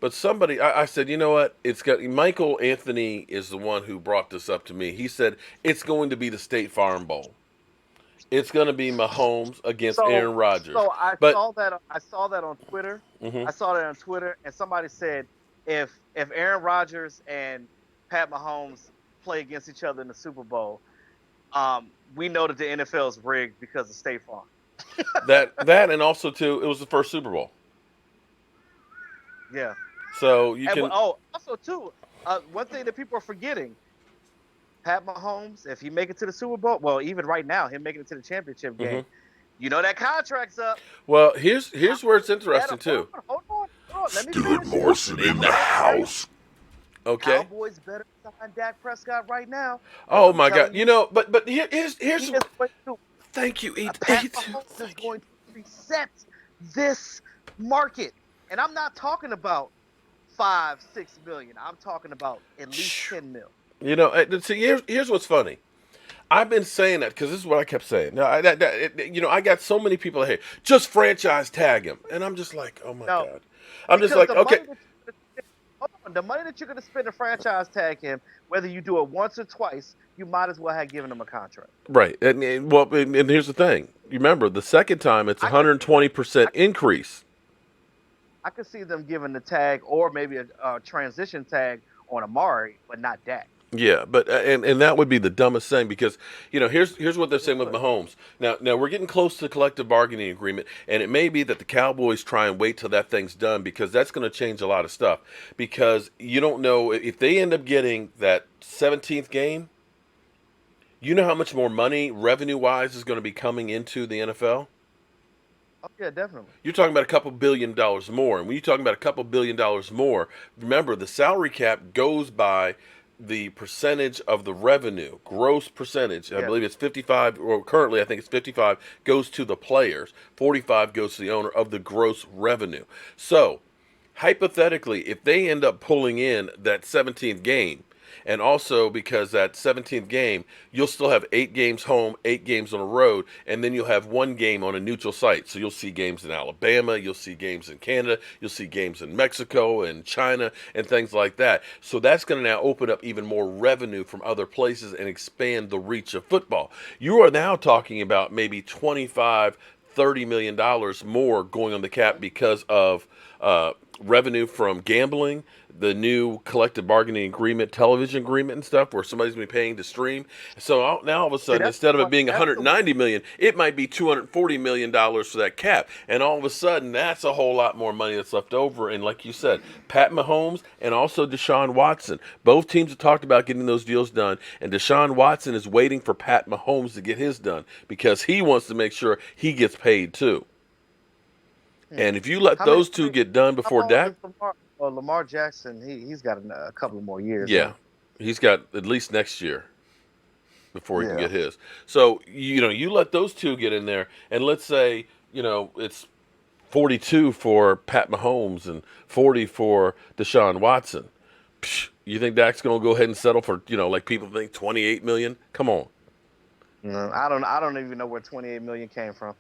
But I said, you know what? Michael Anthony is the one who brought this up to me. He said it's going to be the State Farm Bowl. It's going to be Mahomes against Aaron Rodgers. So I saw that on Twitter. I saw that on Twitter, and somebody said if Aaron Rodgers and Pat Mahomes play against each other in the Super Bowl, we know that the NFL is rigged because of State Farm. that and also too, it was the first Super Bowl. Yeah. So you can. Also too, one thing that people are forgetting: Pat Mahomes, if he make it to the Super Bowl, well, even right now, him making it to the championship game, that contract's up. Well, here's where it's interesting too. Hold on. Let me Stuart Morrison in the house. Okay. Cowboys better sign Dak Prescott right now. Oh my God! But here's. Thank you, Pat Mahomes is going to reset this market, and I'm not talking about 5-6 million. I'm talking about at least 10 mil. See, here's what's funny. I've been saying that because this is what I kept saying. Now, I got so many people here. Just franchise tag him, and I'm just like, oh my God. I'm just like, okay. The money that you're going to spend to franchise tag him, whether you do it once or twice, you might as well have given him a contract. Right. And here's the thing. you remember the second time it's 120% increase. I could see them giving the tag or maybe a transition tag on Amari, but not Dak. Yeah, but and that would be the dumbest thing because here's what they're saying with Mahomes. Now we're getting close to the collective bargaining agreement, and it may be that the Cowboys try and wait till that thing's done because that's going to change a lot of stuff. Because you don't know if they end up getting that 17th game. You know how much more money revenue wise is going to be coming into the NFL. Oh yeah, definitely. You're talking about a couple $1 billion more, and when you're talking about a couple $1 billion more, remember the salary cap goes by the percentage of the revenue, gross percentage. I believe it's 55, or currently I think it's 55 goes to the players, 45 goes to the owner of the gross revenue. So, hypothetically, if they end up pulling in that 17th game, and also because that 17th game, you'll still have 8 games home, 8 games on the road, and then you'll have 1 game on a neutral site. So you'll see games in Alabama, you'll see games in Canada, you'll see games in Mexico and China and things like that. So that's going to now open up even more revenue from other places and expand the reach of football. You are now talking about maybe $25-30 million more going on the cap because of revenue from gambling, the new collective bargaining agreement, television agreement and stuff where somebody's going to be paying to stream. So now all of a sudden, instead of it being $190 million, it might be $240 million for that cap. And all of a sudden, that's a whole lot more money that's left over. And like you said, Pat Mahomes and also Deshaun Watson. Both teams have talked about getting those deals done. And Deshaun Watson is waiting for Pat Mahomes to get his done because he wants to make sure he gets paid too. And if you let those two get done before Dak, Lamar Jackson, he's got a couple more years. Yeah, he's got at least next year before he can get his. So you let those two get in there, and let's say it's 42 for Pat Mahomes and 40 for Deshaun Watson. You think Dak's going to go ahead and settle for like people think $28 million? Come on. No, I don't even know where $28 million came from.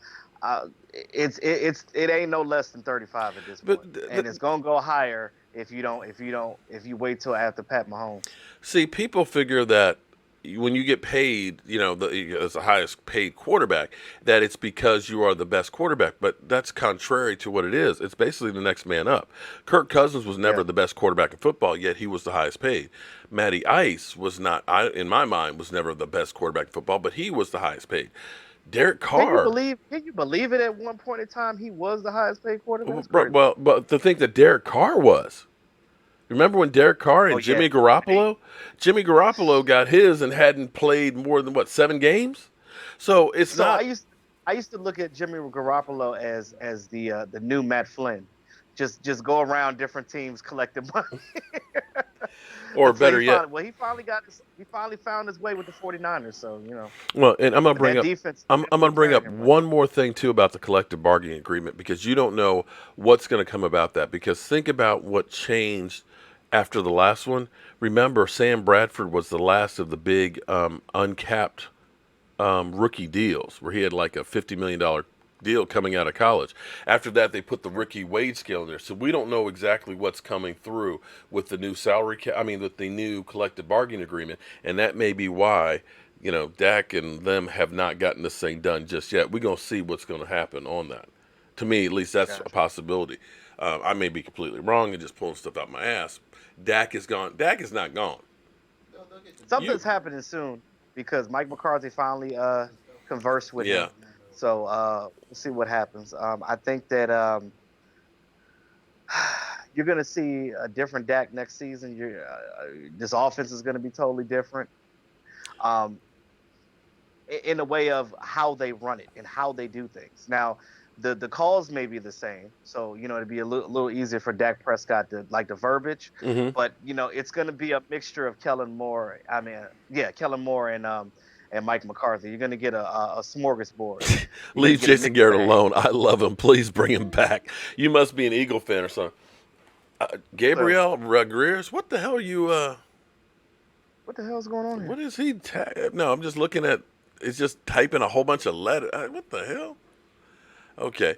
It ain't no less than 35 at this point, and it's gonna go higher if you wait till after Pat Mahomes. See, people figure that when you get paid, as the highest paid quarterback, that it's because you are the best quarterback. But that's contrary to what it is. It's basically the next man up. Kirk Cousins was never the best quarterback in football, yet he was the highest paid. Matty Ice was not, in my mind, was never the best quarterback in football, but he was the highest paid. Derek Carr. Can you believe it? At one point in time, he was the highest paid quarterback. Well, but to think that Derek Carr was. Remember when Derek Carr and Jimmy Garoppolo? Jimmy Garoppolo got his and hadn't played more than 7 games. So it's not. I used to look at Jimmy Garoppolo as the new Matt Flynn. Just go around different teams collecting money. Or better yet, he finally found his way with the 49ers. So Well, and I'm gonna bring up. I'm gonna bring up one more thing too about the collective bargaining agreement because you don't know what's going to come about that. Because think about what changed after the last one. Remember, Sam Bradford was the last of the big uncapped rookie deals where he had like a $50 million deal coming out of college. After that, they put the rookie wage scale in there. So we don't know exactly what's coming through with the new with the new collective bargaining agreement. And that may be why, Dak and them have not gotten this thing done just yet. We're going to see what's going to happen on that. To me, at least that's a possibility. I may be completely wrong and just pulling stuff out my ass. Dak is gone. Dak is not gone. Something's happening soon because Mike McCarthy finally conversed with him. So we'll see what happens. I think that you're going to see a different Dak next season. This offense is going to be totally different in the way of how they run it and how they do things. Now, the calls may be the same, so it'd be a little easier for Dak Prescott to like the verbiage. Mm-hmm. But it's going to be a mixture of Kellen Moore. Kellen Moore and Mike McCarthy. You're going to get a smorgasbord. Leave Jason Garrett alone. I love him. Please bring him back. You must be an Eagle fan or something. Gabriel Rodriguez, what the hell are you? What the hell is going on here? What is he? No, I'm just looking at. It's just typing a whole bunch of letters. What the hell? Okay.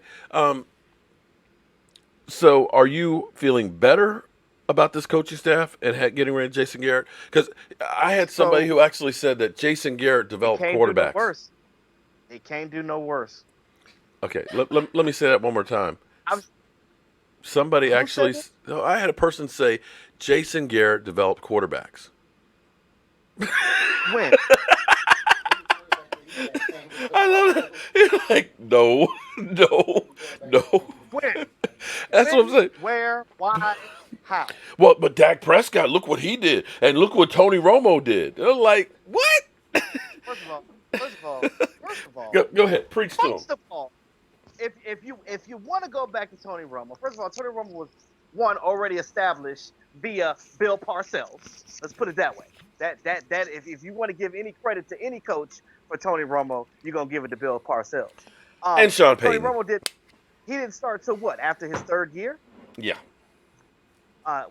So, are you feeling better about this coaching staff and getting rid of Jason Garrett? Because I had somebody who actually said that Jason Garrett developed quarterbacks. It can't do no worse. Okay, let me say that one more time. Somebody Who actually, said I had a person say Jason Garrett developed quarterbacks. When? I love it. You're like, no. When? That's what I'm When? saying. Where? Why? How? Well, but Dak Prescott, look what he did, and look what Tony Romo did. They're like, what? First of all, first of all, first of all, Go ahead, preach to him. first of all, if you want to go back to Tony Romo, first of all, Tony Romo was one already established via Bill Parcells. Let's put it that way. That if you want to give any credit to any coach for Tony Romo, you're gonna give it to Bill Parcells. And Sean Tony Payton. Romo didn't start till what, after his third year? Yeah.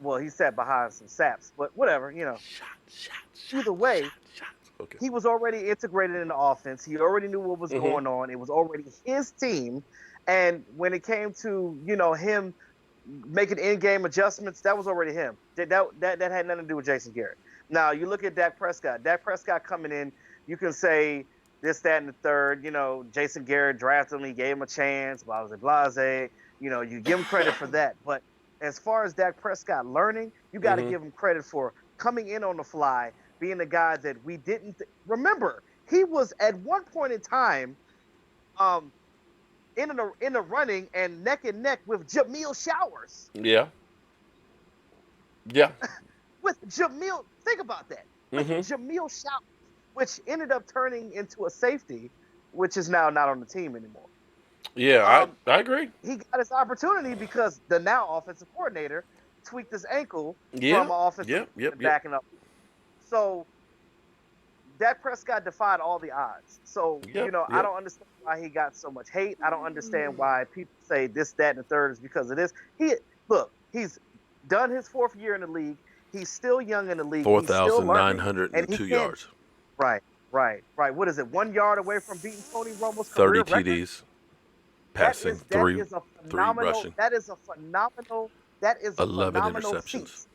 Well, he sat behind some saps, but whatever, Either way, Okay. he was already integrated in the offense. He already knew what was going on. It was already his team. And when it came to, him making in-game adjustments, that was already him. That had nothing to do with Jason Garrett. Now, you look at Dak Prescott. Dak Prescott coming in, you can say this, that, and the third. Jason Garrett drafted him. He gave him a chance, blase. You give him credit for that. But as far as Dak Prescott learning, you got to give him credit for coming in on the fly, being the guy that we didn't remember. He was at one point in time in the running and neck with Jamil Showers. Yeah. Yeah. With Jamil, think about that. With Jamil Showers, which ended up turning into a safety, which is now not on the team anymore. Yeah, I agree. He got his opportunity because the now offensive coordinator tweaked his ankle Yeah. from offensive backing up. So Dak Prescott defied all the odds. So, I don't understand why he got so much hate. I don't understand why people say this, that, and the third is because of this. He's done his fourth year in the league. He's still young in the league. 4,902 yards. Right. What is it? 1 yard away from beating Tony Romo's 30 career TDs. record? Passing three rushing. That is a phenomenal 11 interceptions. feat.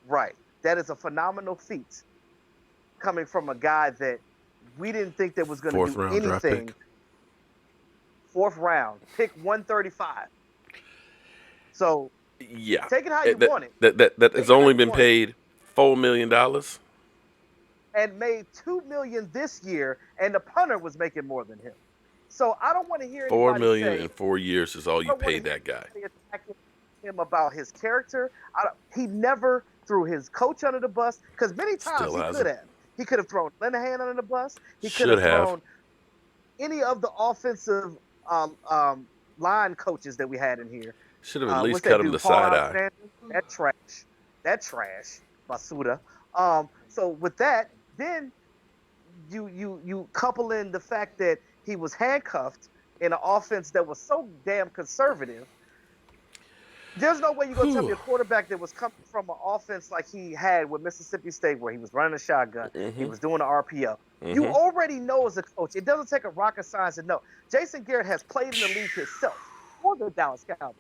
Right. That is a phenomenal feat coming from a guy that we didn't think that was going to do anything. Fourth round, pick 135. So yeah, take it how you want it. That has only been paid $4 million. And made $2 million this year, and the punter was making more than him. So I don't want to hear $4 anybody million say, in 4 years is all you paid that guy. Him about his character. He never threw his coach under the bus because many times he could have. He could have thrown Linehan under the bus. He could have thrown any of the offensive line coaches that we had in here. Should have at least cut him the side eye. That trash, Masuda. So with that, then you couple in the fact that he was handcuffed in an offense that was so damn conservative. There's no way you're going to tell me a quarterback that was coming from an offense like he had with Mississippi State where he was running a shotgun, he was doing the RPO. You already know as a coach, it doesn't take a rocket science to know. Jason Garrett has played in the league himself for the Dallas Cowboys.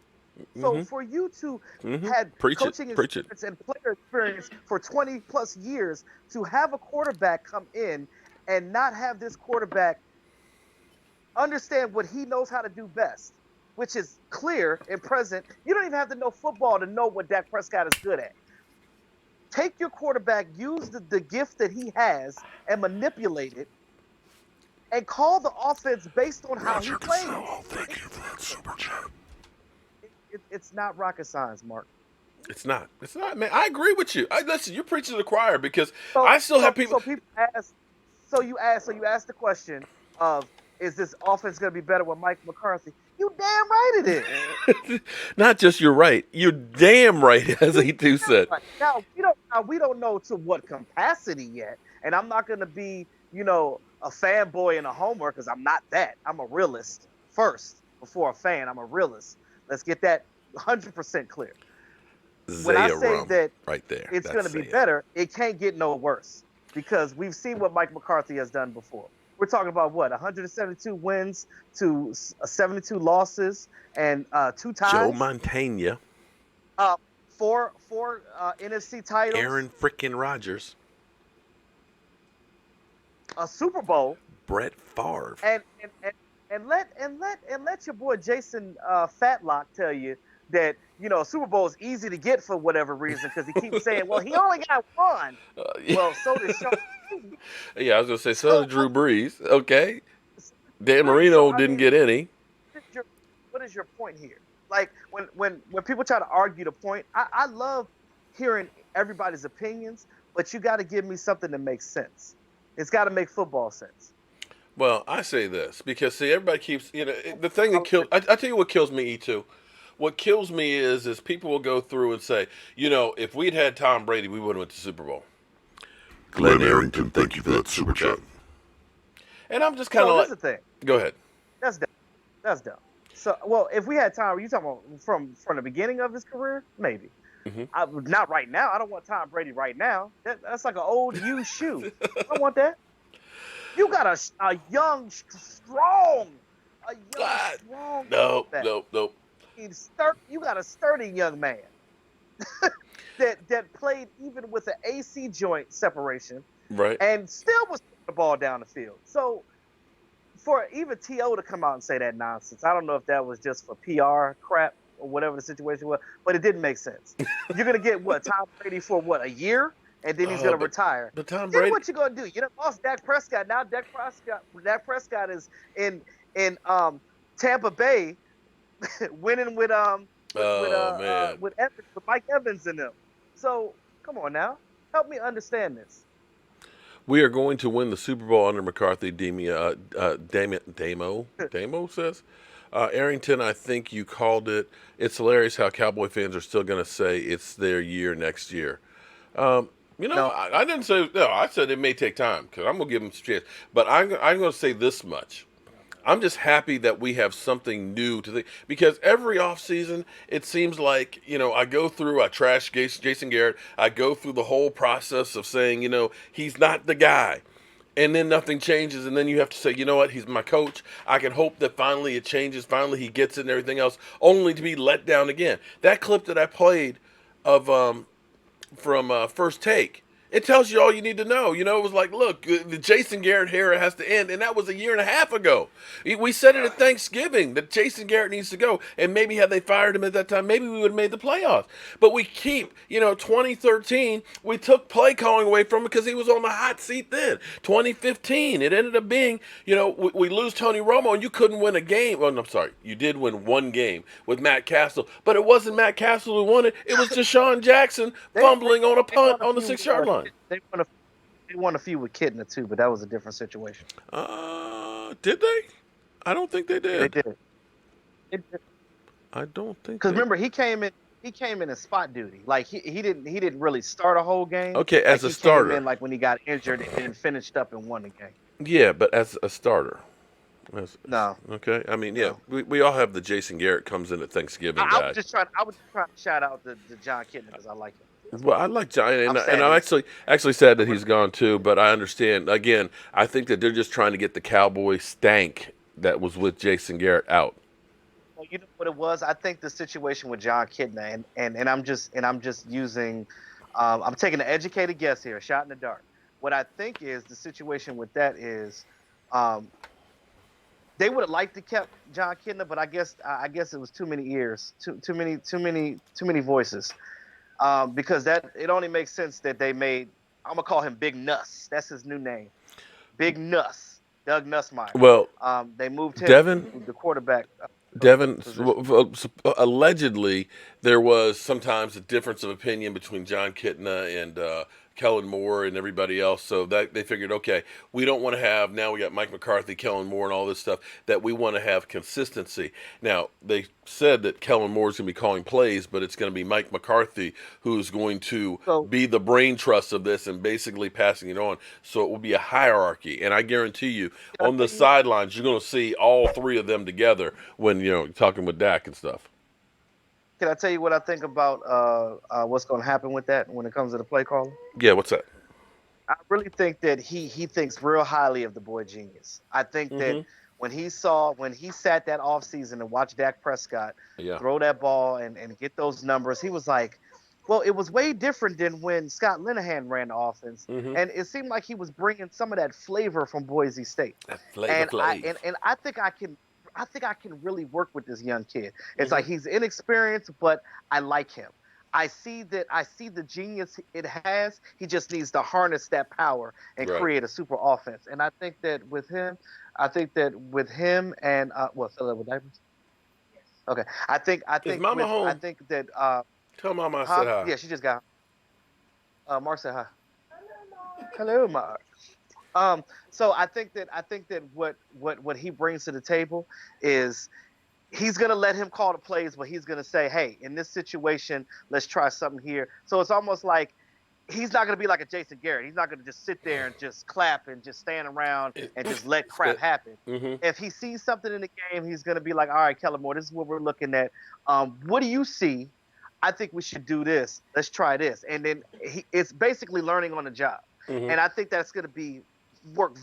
So for you to have coaching experience and player experience for 20-plus years, to have a quarterback come in and not have this quarterback understand what he knows how to do best, which is clear and present. You don't even have to know football to know what Dak Prescott is good at. Take your quarterback, use the gift that he has, and manipulate it, and call the offense based on how he plays. Thank you for that super chat. It's not rocket science, Mark. It's not, man. I agree with you. Listen, you're preaching to the choir because I still have people. So people ask. So you ask the question of, is this offense going to be better with Mike McCarthy? You damn right it is. Not just you're right. You're damn right, as he too said. Right. Now we don't know to what capacity yet, and I'm not going to be a fanboy and a homer because I'm not that. I'm a realist first before a fan. I'm a realist. Let's get that 100% clear. When I say that right there, it's going to be better, it can't get no worse because we've seen what Mike McCarthy has done before. We're talking about 172 wins to 72 losses and 2 ties. Joe Montana. 4 NFC titles. Aaron freaking Rodgers. A Super Bowl. Brett Favre. And let your boy Jason Fatlock tell you that Super Bowl is easy to get for whatever reason because he keeps saying, well, he only got one. Yeah. Well, so did Sean. Yeah, I was gonna say so did Drew Brees. Okay, Dan Right. Marino So, I didn't mean, get any. what is your point here? Like when people try to argue the point, I love hearing everybody's opinions, but you got to give me something that makes sense. It's got to make football sense. Well, I say this because see, everybody keeps the thing that kills. I tell you what kills me, E2. What kills me is people will go through and say, if we'd had Tom Brady, we would have went to Super Bowl. Glenn Arrington, thank you for that super chat. And I'm just kind of that's like, the thing. Go ahead. That's dumb. That's dumb. So, well, if we had Tom, you talking about from the beginning of his career? Maybe. Not right now. I don't want Tom Brady right now. That's like an old used shoe. I don't want that. You got a young, strong, Nope. You got a sturdy young man that played even with an AC joint separation, Right. and still was putting the ball down the field. So for even T.O. to come out and say that nonsense, I don't know if that was just for PR crap or whatever the situation was, but it didn't make sense. You're gonna get Tom Brady for a year, and then he's gonna retire. But Tom Then Brady, what you gonna do? You lost Dak Prescott. Now Dak Prescott is in Tampa Bay, winning with Mike Evans and them. So come on now, help me understand this. we are going to win the Super Bowl under McCarthy. Damo says. Arrington, I think you called it. It's hilarious how Cowboy fans are still going to say it's their year next year. No. I didn't say no. I said it may take time because I'm going to give them some chance. But I'm going to say this much. I'm just happy that we have something new to think because every offseason it seems like, I trash Jason Garrett. I go through the whole process of saying, he's not the guy. And then nothing changes, and then you have to say, you know what, he's my coach. I can hope that finally it changes, finally he gets it and everything else, only to be let down again. That clip that I played of from First Take, it tells you all you need to know. It was like, look, the Jason Garrett era has to end, and that was a year and a half ago. We said it at Thanksgiving that Jason Garrett needs to go, and maybe had they fired him at that time, maybe we would have made the playoffs. But we keep, 2013, we took play calling away from him because he was on the hot seat then. 2015, it ended up being, we lose Tony Romo, and you couldn't win a game. Well, no, I'm sorry, you did win one game with Matt Castle, but it wasn't Matt Castle who won it. It was Deshaun Jackson fumbling on a punt on the 6-yard line. They won a few with Kitna too, but that was a different situation. Did they? I don't think they did. They did. I don't think. Because remember, he came in as spot duty. Like he didn't really start a whole game. Okay, as a starter. Came in like when he got injured and then finished up and won the game. Yeah, but as a starter. No. Okay. I mean, yeah, we all have the Jason Garrett comes in at Thanksgiving guy. I was just trying to shout out the John Kitna because I like him. Well, I like John, and I'm actually sad that he's gone too. But I understand. Again, I think that they're just trying to get the Cowboy stank that was with Jason Garrett out. Well, you know what it was? I think the situation with John Kitna, and I'm just using, I'm taking an educated guess here, a shot in the dark. What I think is the situation with that is, they would have liked to kept John Kitna, but I guess it was too many ears, too many voices. Because it only makes sense that they made, I'm gonna call him Big Nuss. That's his new name, Big Nuss, Doug Nussmeier. Well, they moved him, Devin, the quarterback. Devin, allegedly there was sometimes a difference of opinion between John Kitna and Kellen Moore and everybody else, so that they figured, okay, we don't want to have, now we got Mike McCarthy, Kellen Moore, and all this stuff, that we want to have consistency. Now, they said that Kellen Moore is going to be calling plays, but it's going to be Mike McCarthy who's going to be the brain trust of this and basically passing it on, so it will be a hierarchy. And I guarantee you, on the sidelines, you're going to see all three of them together when, talking with Dak and stuff. Can I tell you what I think about what's going to happen with that when it comes to the play calling? Yeah, what's that? I really think that he thinks real highly of the boy genius. I think that when he sat that offseason and watched Dak Prescott throw that ball and get those numbers, he was like, Well, it was way different than when Scott Linehan ran the offense, and it seemed like he was bringing some of that flavor from Boise State. That flavor And flav. I think I can really work with this young kid. It's like he's inexperienced, but I like him. I see the genius it has. He just needs to harness that power and Right. create a super offense. And I think that with him, and fill it with diapers. Okay, Is Mama home? I think that Tell Mama I said hi. yeah, she just got. Mark said hi. Hello, Mark. So I think that what he brings to the table is he's gonna let him call the plays, but he's gonna say, hey, in this situation, let's try something here. So it's almost like he's not gonna be like a Jason Garrett. He's not gonna just sit there and just clap and just stand around and just let crap happen. If he sees something in the game, he's gonna be like, all right, Kellen Moore, this is what we're looking at. What do you see? I think we should do this. Let's try this. And then it's basically learning on the job. And I think that's going to work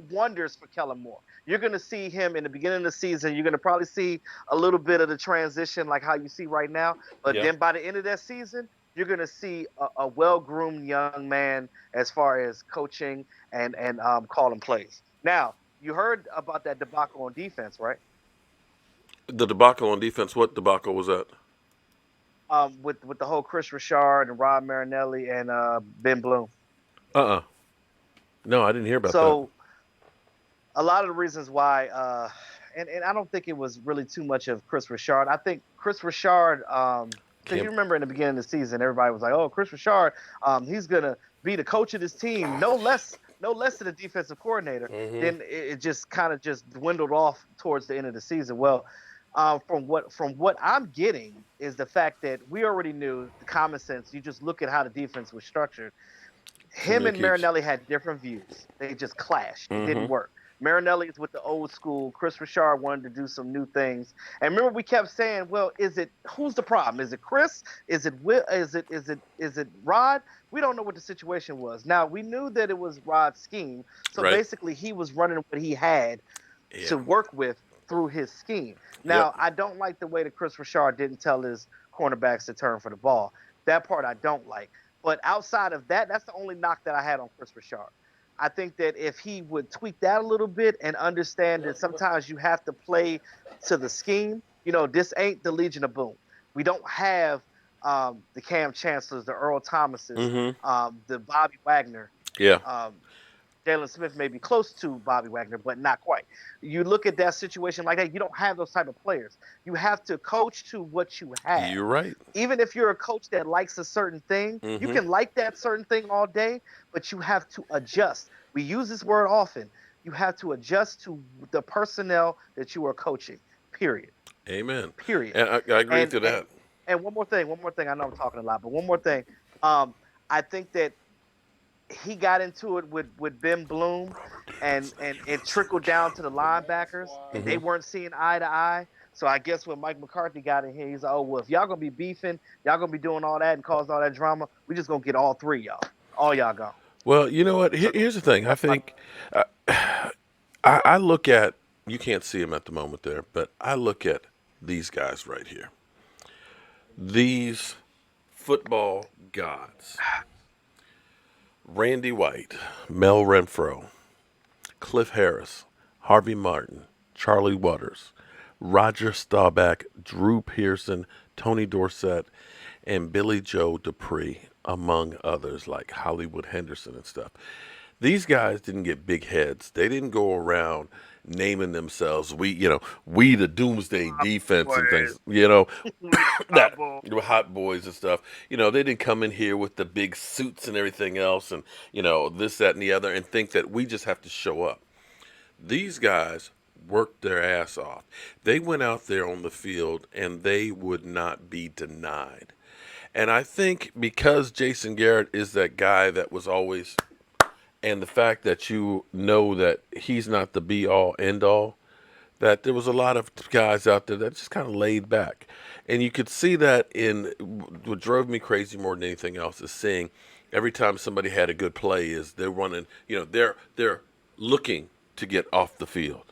wonders for Kellen Moore. You're going to see him in the beginning of the season. You're going to probably see a little bit of the transition like how you see right now. But then by the end of that season, you're going to see a well-groomed young man as far as coaching and calling plays. Now, you heard about that debacle on defense, right? The debacle on defense. What debacle was that? With the whole Chris Richard and Rob Marinelli and Ben Bloom. No, I didn't hear about that. So a lot of the reasons why, and I don't think it was really too much of Chris Richard. I think Chris Richard, because you remember in the beginning of the season, everybody was like, oh, Chris Richard, he's going to be the coach of this team, no less than a defensive coordinator. Then it just kind of just dwindled off towards the end of the season. Well, from what I'm getting is the fact that we already knew the common sense. You just look at how the defense was structured. Him and Marinelli had different views. They just clashed. It didn't work. Marinelli is with the old school. Chris Richard wanted to do some new things. And remember, we kept saying, well, who's the problem? Is it Chris? Is it Will? Is it Rod? We don't know what the situation was. Now, we knew that it was Rod's scheme. So basically he was running what he had to work with through his scheme. Now, I don't like the way that Chris Richard didn't tell his cornerbacks to turn for the ball. That part I don't like. But outside of that, that's the only knock that I had on Chris Richard. I think that if he would tweak that a little bit and understand that sometimes you have to play to the scheme, this ain't the Legion of Boom. We don't have the Cam Chancellors, the Earl Thomases, the Bobby Wagner. Jalen Smith may be close to Bobby Wagner, but not quite. You look at that situation like that, you don't have those type of players. You have to coach to what you have. You're right. Even if you're a coach that likes a certain thing, you can like that certain thing all day, but you have to adjust. We use this word often. You have to adjust to the personnel that you are coaching, period. Amen. Period. And I agree to that. And one more thing. I know I'm talking a lot, but one more thing. I think that he got into it with Ben Bloom, and it trickled down to the linebackers, and they weren't seeing eye to eye. So I guess when Mike McCarthy got in here, he's like, oh, well, if y'all going to be beefing, y'all going to be doing all that and cause all that drama, we just going to get all three y'all. All y'all gone. Well, you know what? Here's the thing. I think I look at, you can't see him at the moment there, but I look at these guys right here. These football gods. Randy White, Mel Renfro, Cliff Harris, Harvey Martin, Charlie Waters, Roger Staubach, Drew Pearson, Tony Dorsett, and Billy Joe Dupree, among others like Hollywood Henderson and stuff. These guys didn't get big heads. They didn't go around naming themselves we the doomsday defense and things, that hot boys and stuff. They didn't come in here with the big suits and everything else and this, that, and the other and think that we just have to show up. These guys worked their ass off. They went out there on the field and they would not be denied. And I think because Jason Garrett is that guy that was always, and the fact that that he's not the be-all, end-all, that there was a lot of guys out there that just kind of laid back. And you could see that in what drove me crazy more than anything else is seeing every time somebody had a good play is they're running, they're looking to get off the field.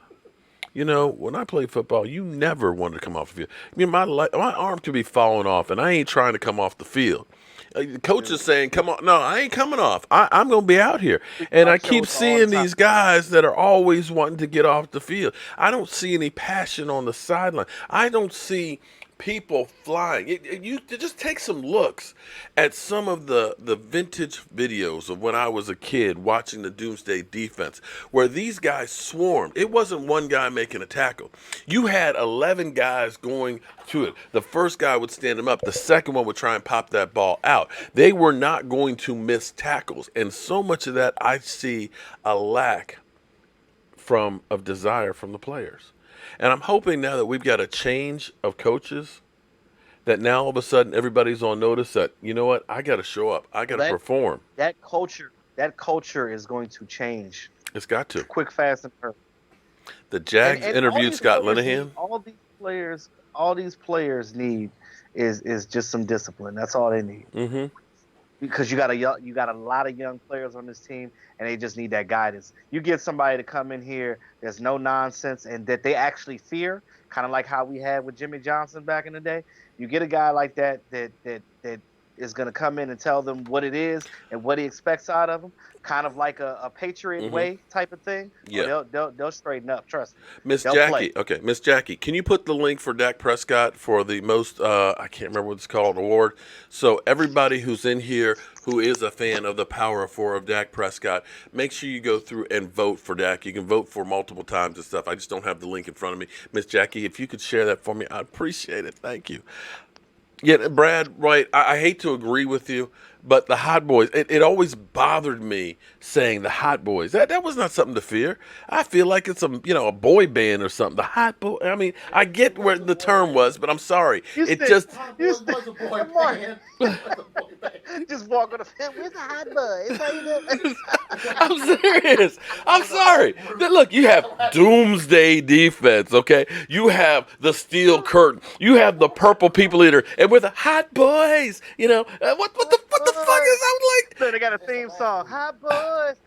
When I played football, you never wanted to come off the field. My arm could be falling off, and I ain't trying to come off the field. The coach is saying, come on. No, I ain't coming off. I'm going to be out here. And I keep seeing these guys that are always wanting to get off the field. I don't see any passion on the sideline. I don't see people flying. You just take some looks at some of the vintage videos of when I was a kid watching the Doomsday Defense, where these guys swarmed. It wasn't one guy making a tackle. You had 11 guys going to it. The first guy would stand him up. The second one would try and pop that ball out. They were not going to miss tackles. And so much of that, I see a lack of desire from the players. And I'm hoping now that we've got a change of coaches, that now all of a sudden everybody's on notice that, you know what, I got to show up. I got to perform. That culture is going to change. It's got to. Quick, fast, and hurry. The Jags interviewed Scott Linehan. All these players need is just some discipline. That's all they need. Mm-hmm. Because you got a lot of young players on this team, and they just need that guidance. You get somebody to come in here, there's no nonsense, and that they actually fear, kind of like how we had with Jimmy Johnson back in the day. You get a guy like that is going to come in and tell them what it is and what he expects out of them, kind of like a Patriot way type of thing. Yeah, they'll straighten up. Trust me. Miss Jackie. Okay, Miss Jackie, can you put the link for Dak Prescott for the most I can't remember what it's called, award? So everybody who's in here who is a fan of the Power of Four of Dak Prescott, make sure you go through and vote for Dak. You can vote for multiple times and stuff. I just don't have the link in front of me. Miss Jackie, if you could share that for me, I'd appreciate it. Thank you. Yeah, Brad, right. I hate to agree with you, but the Hot Boys, it always bothered me saying the Hot Boys. That was not something to fear. I feel like it's a boy band or something. The Hot Boy. I mean, I get where the term was, but I'm sorry. Was a boy band. Just walk on the field. Where's the Hot Boys? How you doing? I'm serious. I'm sorry. Look, you have Doomsday Defense, okay? You have the Steel Curtain. You have the Purple People Eater, and we're the Hot Boys. You know what the fuck is that like? So they got a theme song, Hot Boys.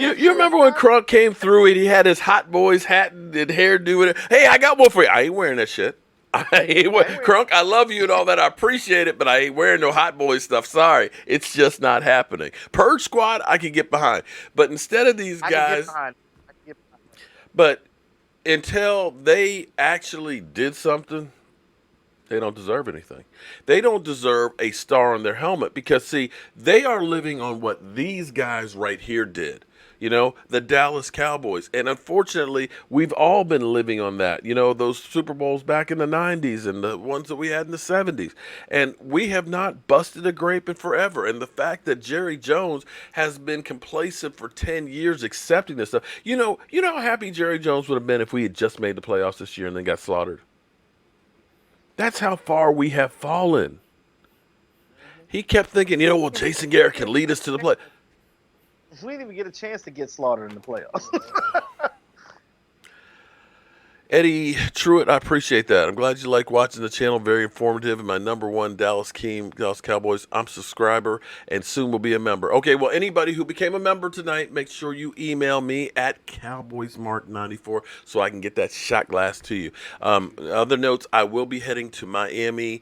You remember when Crunk came through and he had his Hot Boys hat and hairdo with it? Hey, I got one for you. I ain't wearing that shit. Crunk, I love you and all that. I appreciate it, but I ain't wearing no Hot Boy stuff. Sorry. It's just not happening. Purge Squad, I can get behind. But instead of these guys, but until they actually did something, they don't deserve anything. They don't deserve a star on their helmet because, see, they are living on what these guys right here did. You know, the Dallas Cowboys. And unfortunately, we've all been living on that. You know, those Super Bowls back in the 90s and the ones that we had in the 70s. And we have not busted a grape in forever. And the fact that Jerry Jones has been complacent for 10 years accepting this stuff. You know how happy Jerry Jones would have been if we had just made the playoffs this year and then got slaughtered? That's how far we have fallen. He kept thinking, well, Jason Garrett can lead us to the play. We didn't even get a chance to get slaughtered in the playoffs. Eddie Truitt, I appreciate that. I'm glad you like watching the channel. Very informative. And my number one Dallas Cowboys. I'm a subscriber and soon will be a member. Okay, well, anybody who became a member tonight, make sure you email me at CowboysMark94 so I can get that shot glass to you. Other notes, I will be heading to Miami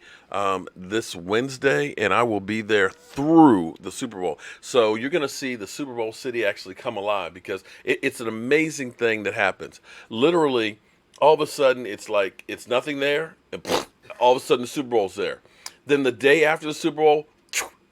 this Wednesday, and I will be there through the Super Bowl. So you're going to see the Super Bowl city actually come alive because it's an amazing thing that happens. Literally, all of a sudden, it's like it's nothing there, and all of a sudden the Super Bowl's there. Then the day after the Super Bowl,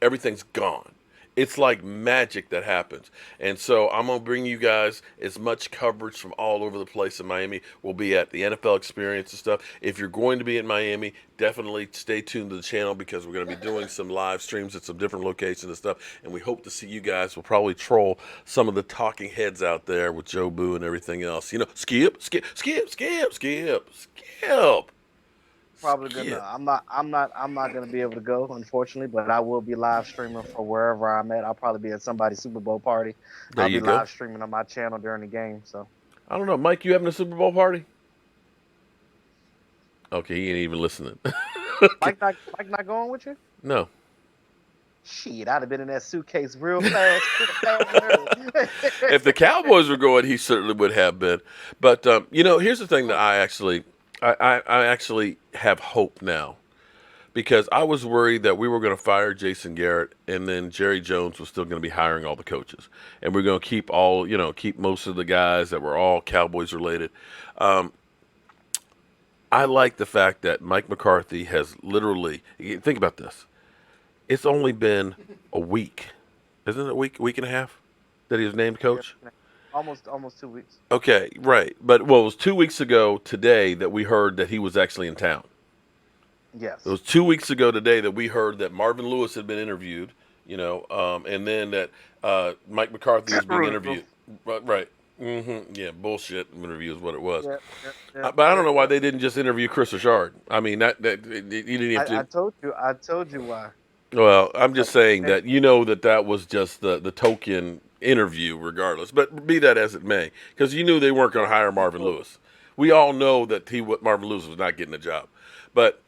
everything's gone. It's like magic that happens. And so I'm going to bring you guys as much coverage from all over the place in Miami. We'll be at the NFL Experience and stuff. If you're going to be in Miami, definitely stay tuned to the channel because we're going to be doing some live streams at some different locations and stuff. And we hope to see you guys. We'll probably troll some of the talking heads out there with Joe Boo and everything else. Skip. Probably gonna. I'm not gonna be able to go, unfortunately, but I will be live streaming for wherever I'm at. I'll probably be at somebody's Super Bowl party. I'll be live streaming on my channel during the game. So I don't know, Mike. You having a Super Bowl party? Okay, he ain't even listening. Mike not going with you? No. Shit, I'd have been in that suitcase real fast. If the Cowboys were going, he certainly would have been. But here's the thing that I actually have hope now, because I was worried that we were going to fire Jason Garrett and then Jerry Jones was still going to be hiring all the coaches, and we're going to keep most of the guys that were all Cowboys related. I like the fact that Mike McCarthy has literally, think about this. It's only been a week, isn't it? A week and a half that he was named coach? Almost 2 weeks. Okay, right. But, it was 2 weeks ago today that we heard that he was actually in town. Yes. It was 2 weeks ago today that we heard that Marvin Lewis had been interviewed, and then that Mike McCarthy was being interviewed. Right. Yeah, bullshit interview is what it was. But I don't know why they didn't just interview Chris Richard. I mean, you didn't have to. I told you why. Well, I'm just saying that that was just the token interview, regardless. But be that as it may, because you knew they weren't going to hire Marvin Lewis. We all know that Marvin Lewis was not getting a job. But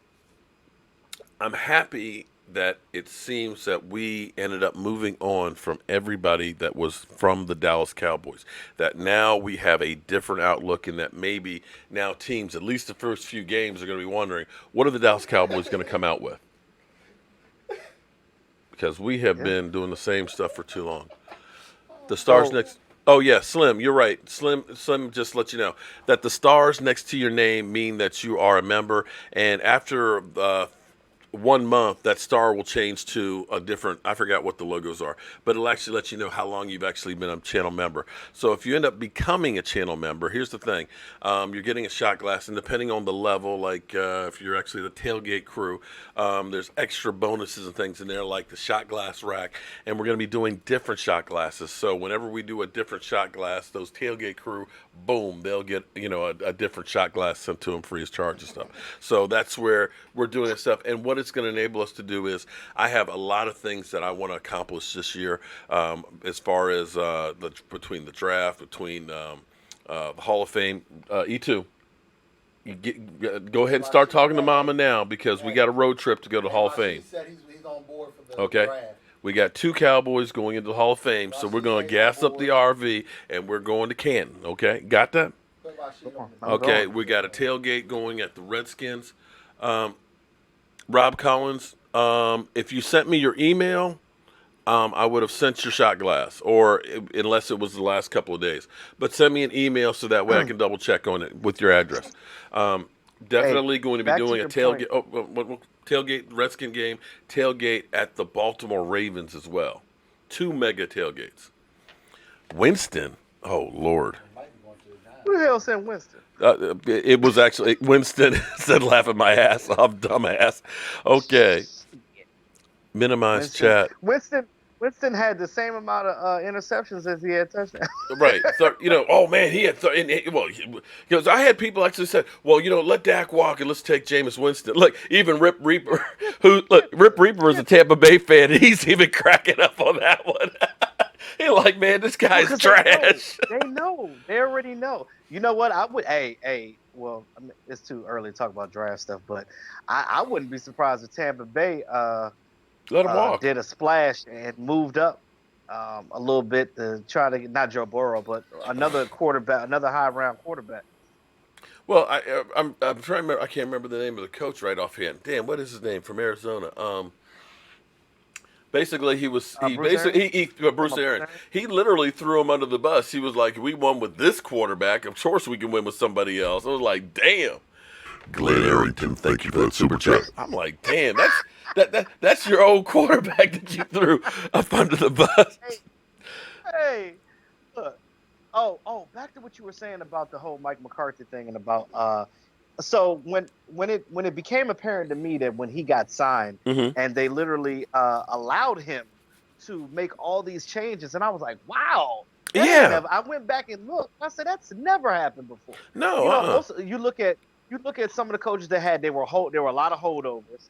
I'm happy that it seems that we ended up moving on from everybody that was from the Dallas Cowboys. That now we have a different outlook, and that maybe now teams, at least the first few games, are going to be wondering, what are the Dallas Cowboys going to come out with? Because we have been doing the same stuff for too long. The stars next. Oh yeah, Slim, you're right. Slim, just let you know that the stars next to your name mean that you are a member, and after 1 month, that star will change to a different, I forgot what the logos are, but it'll actually let you know how long you've actually been a channel member. So if you end up becoming a channel member, here's the thing. You're getting a shot glass, and depending on the level, like if you're actually the tailgate crew, there's extra bonuses and things in there, like the shot glass rack, and we're going to be doing different shot glasses. So whenever we do a different shot glass, those tailgate crew, boom, they'll get, a different shot glass sent to them free of charge and stuff. So that's where we're doing this stuff. And what it's going to enable us to do is I have a lot of things that I want to accomplish this year, as far as between the draft, between the Hall of Fame, E2. Go ahead and start talking to Mama now, because we got a road trip to go to the Hall of Fame. He said he's on board for the Okay. draft. We got 2 Cowboys going into the Hall of Fame, so we're going to gas up the RV, and we're going to Canton, okay? Got that? Okay, we got a tailgate going at the Redskins. Rob Collins, if you sent me your email, I would have sent your shot glass, or unless it was the last couple of days. But send me an email so that way I can double check on it with your address. Definitely going to be doing a tailgate. Tailgate Redskin game, tailgate at the Baltimore Ravens as well. 2 mega tailgates. Winston, oh Lord. Who the hell sent Winston? It was actually Winston said, "Laughing my ass off, dumbass." Okay. Minimize chat. Winston had the same amount of interceptions as he had touchdowns. Right. So, oh man, he had because I had people actually said, well, let Dak walk and let's take Jameis Winston. Look, even Rip Reaper, Rip Reaper is a Tampa Bay fan, and he's even cracking up on that one. He's like, man, this guy's trash. They know. They already know. You know what? I would. Well, it's too early to talk about draft stuff, but I wouldn't be surprised if Tampa Bay let him walk. Did a splash and moved up a little bit to try to get, not Joe Burrow, but another quarterback, another high-round quarterback. Well, I'm trying to remember. I can't remember the name of the coach right offhand. Damn, what is his name from Arizona? Basically, Bruce Arians. He literally threw him under the bus. He was like, "We won with this quarterback. Of course, we can win with somebody else." I was like, "Damn." Glenn Arrington, thank you for that super chat. I'm like, damn, that's your old quarterback that you threw up under the bus. Hey, look. Oh, back to what you were saying about the whole Mike McCarthy thing and about so when it became apparent to me that when he got signed and they literally allowed him to make all these changes, and I was like, wow. I went back and looked. I said that's never happened before. No. You look at some of the coaches that there were a lot of holdovers.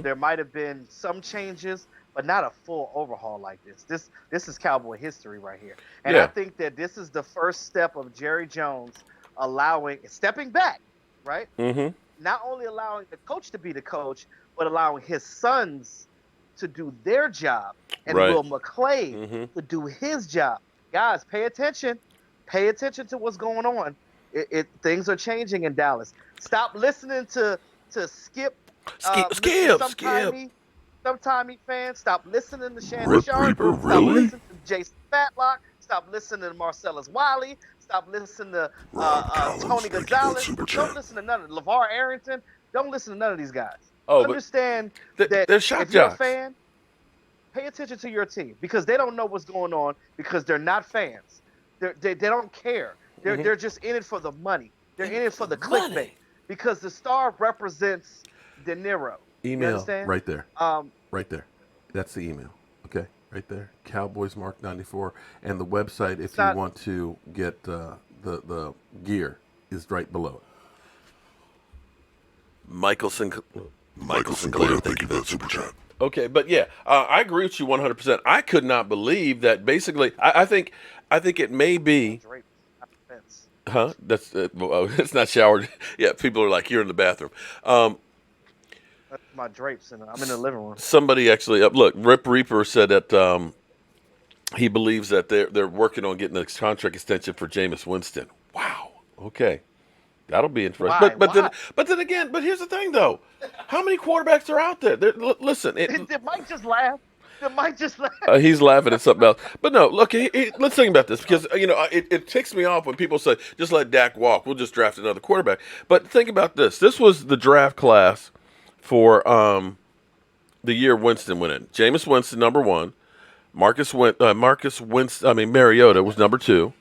There might have been some changes, but not a full overhaul like this. This is Cowboy history right here. And I think that this is the first step of Jerry Jones stepping back, right? Not only allowing the coach to be the coach, but allowing his sons to do their job and Will McClay to do his job. Guys, pay attention. Pay attention to what's going on. Things are changing in Dallas. Stop listening to Skip Sometime fans, stop listening to Shannon Rip Sharp. Reaper, Stop really? listening to Jason Fatlock. Stop listening to Marcellus Wiley. Stop listening to Rob Collins, Tony thank you for that Gonzalez. super Don't chat. listen to none of LeVar Arrington. Don't listen to none of these guys. Oh, Understand but that they're shock if you're a jocks. fan, pay attention to your team because they don't know what's going on because they're not fans. They don't care. They're just in it for the money. They're in it for the clickbait because the star represents De Niro. You Email understand? right there. Right there. That's the email. Okay, right there. Cowboys Mark 94, and the website if you want to get the gear is right below it. Michael Sinclair, Thank you for that super chat. Okay, but yeah, I agree with you 100%. I could not believe that. Basically, I think it may be. Huh? That's it's not showered. Yeah, people are like, you're in the bathroom. That's my drapes, and I'm in the living room. Somebody actually look. Rip Reaper said that he believes that they're working on getting a contract extension for Jameis Winston. Wow. Okay, that'll be interesting. Why? But then again, but here's the thing though. How many quarterbacks are out there? Listen, Did Mike just laugh? He's laughing at something else. But no, look, let's think about this because, it ticks me off when people say, just let Dak walk. We'll just draft another quarterback. But think about this. This was the draft class for the year Winston went in. Jameis Winston, number 1. Mariota was number 2.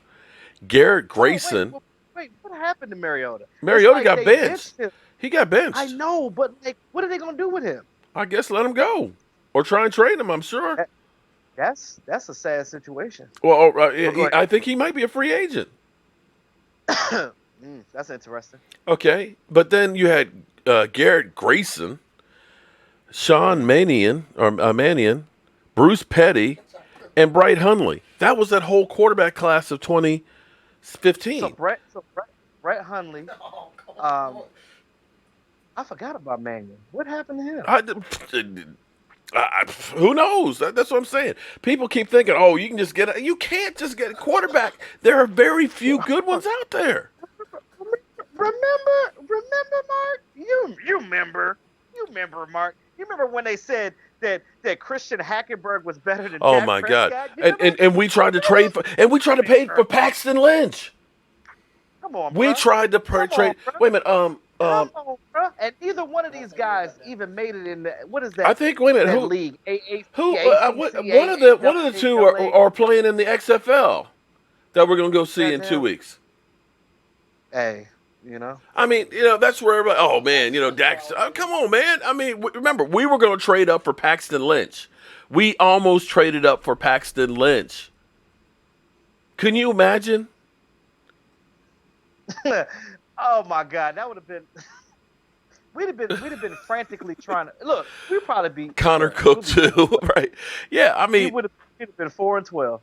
Garrett Grayson. Wait, what happened to Mariota? Mariota got benched. He got benched. I know, but what are they going to do with him? I guess let him go. Or try and trade him, I'm sure. That's a sad situation. Well, I think he might be a free agent. That's interesting. Okay, but then you had Garrett Grayson, Sean Mannion, Bruce Petty, and Bright Hundley. That was that whole quarterback class of 2015. So Brett Hundley. I forgot about Mannion. What happened to him? Who knows? That's what I'm saying. People keep thinking, oh, you can just get you can't just get a quarterback. There are very few good ones out there. Remember, Mark? You remember, Mark? You remember when they said that Christian Hackenberg was better than Oh Dak my Prescott? God! And we tried to trade for, and we tried to pay for Paxton Lynch. Come on, we bro. tried to trade. Wait a minute. Come on, bro. And neither one of these guys even made it in the, what is that? I think. Wait a minute. Who league? Who? One of the two are playing in the XFL that we're gonna go see in 2 weeks. Hey. I mean, that's where everybody, oh, man, Dax, come on, man. I mean, remember, we were going to trade up for Paxton Lynch. We almost traded up for Paxton Lynch. Can you imagine? Oh, my God. That would have been – we'd have frantically trying to – look, we'd probably be – Connor Cook, too, right? Yeah, I mean – we'd have been 4-12.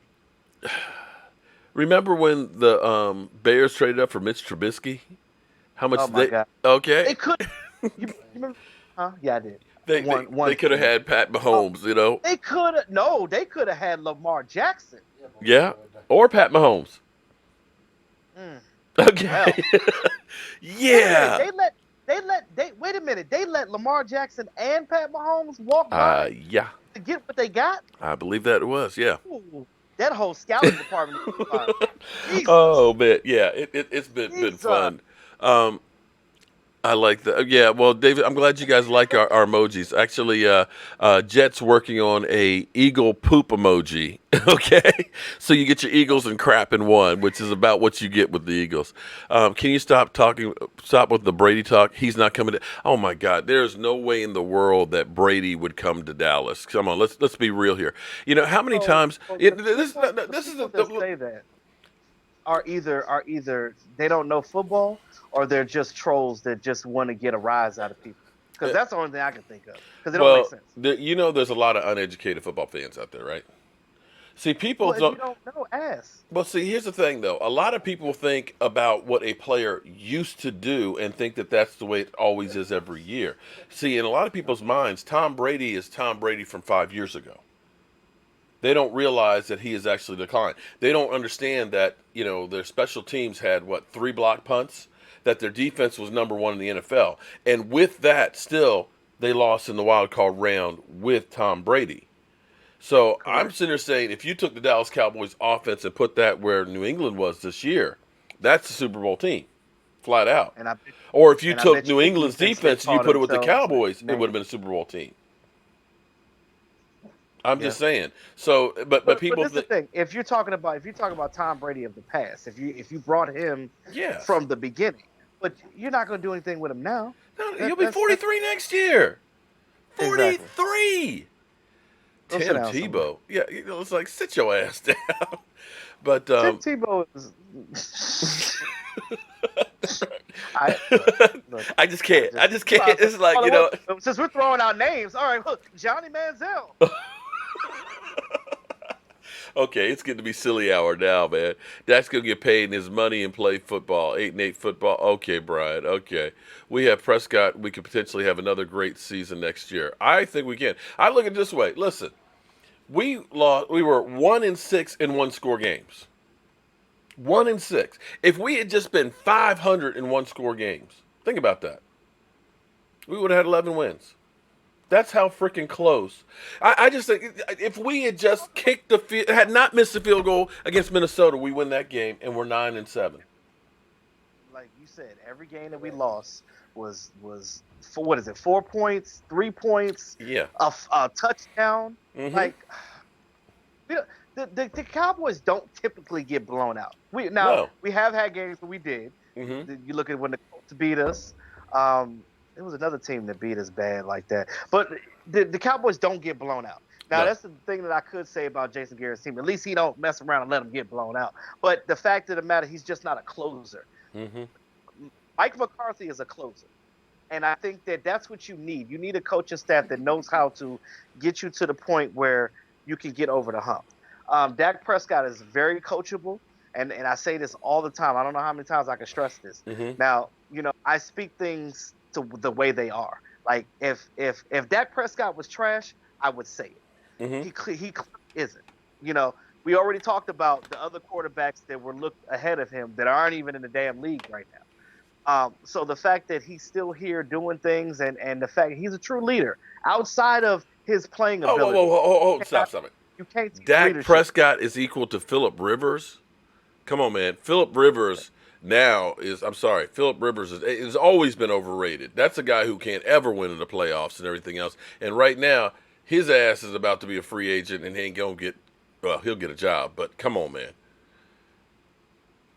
Remember when the Bears traded up for Mitch Trubisky? How much? Oh my God. Okay. They could. You remember? Huh? Yeah, I did. They could have had Pat Mahomes. They could have. No, they could have had Lamar Jackson. Yeah, or Pat Mahomes. Okay. Well. Yeah. Wait a minute. They let Lamar Jackson and Pat Mahomes walk by. Yeah. To get what they got. I believe that it was. Yeah. Ooh, that whole scouting department. Oh man, yeah. It's been fun. I like that. Yeah, well, David, I'm glad you guys like our emojis. Actually, Jet's working on a eagle poop emoji. Okay, so you get your eagles and crap in one, which is about what you get with the Eagles. Can you stop with the Brady talk? He's not coming to. Oh my God, there's no way in the world that Brady would come to Dallas. Come on, let's be real here. How many times? This is say that are either they don't know football or they're just trolls that just want to get a rise out of people. Because that's the only thing I can think of. Because it don't make sense. There's a lot of uneducated football fans out there, right? See, people don't. If you don't know, ask. Well, see, here's the thing, though. A lot of people think about what a player used to do and think that that's the way it always is every year. See, in a lot of people's minds, Tom Brady is Tom Brady from 5 years ago. They don't realize that he has actually declined. They don't understand that, their special teams had, 3 block punts? That their defense was number 1 in the NFL. And with that, still, they lost in the wild card round with Tom Brady. So I'm sitting there saying, if you took the Dallas Cowboys offense and put that where New England was this year, that's a Super Bowl team, flat out. Or if you took New England's defense and you put it with the Cowboys, it would have been a Super Bowl team. I'm just saying. So, but people. But this is the thing. If you're talking about Tom Brady of the past, if you brought him from the beginning, but you're not going to do anything with him now. No, he'll be 43 next year. 43. Exactly. Tim Tebow. Yeah, it's like, sit your ass down. But Tim Tebow is. I just can't. It's like, Since we're throwing out names, all right, look, Johnny Manziel. Okay, it's getting to be silly hour now, man. Dak's going to get paid in his money and play football, 8-8 football. Okay, Brian, okay. We have Prescott. We could potentially have another great season next year. I think we can. I look at it this way. Listen, we were 1-6 in one-score games. 1-6. If we had just been 500 in one-score games, think about that. We would have had 11 wins. That's how freaking close. I just think if we had just kicked had not missed the field goal against Minnesota, we win that game, and we're 9-7. Like you said, every game that we lost was for, what is it? 4 points, 3 points, a touchdown. Mm-hmm. Like the Cowboys don't typically get blown out. We have had games where we did. Mm-hmm. You look at when the Colts beat us. There was another team that beat us bad like that. But the Cowboys don't get blown out. Now, that's the thing that I could say about Jason Garrett's team. At least he don't mess around and let them get blown out. But the fact of the matter, he's just not a closer. Mm-hmm. Mike McCarthy is a closer. And I think that's what you need. You need a coaching staff that knows how to get you to the point where you can get over the hump. Dak Prescott is very coachable. And I say this all the time. I don't know how many times I can stress this. Mm-hmm. Now, I speak things to the way they are. Like if Dak Prescott was trash, I would say it. Mm-hmm. He isn't. We already talked about the other quarterbacks that were looked ahead of him that aren't even in the damn league right now. So the fact that he's still here doing things and the fact he's a true leader outside of his playing ability. Oh, stop it. You can't. Dak Prescott is equal to Phillip Rivers. Come on, man. Phillip Rivers Phillip Rivers has always been overrated. That's a guy who can't ever win in the playoffs and everything else. And right now, his ass is about to be a free agent and he ain't going to get, well, he'll get a job, but come on, man.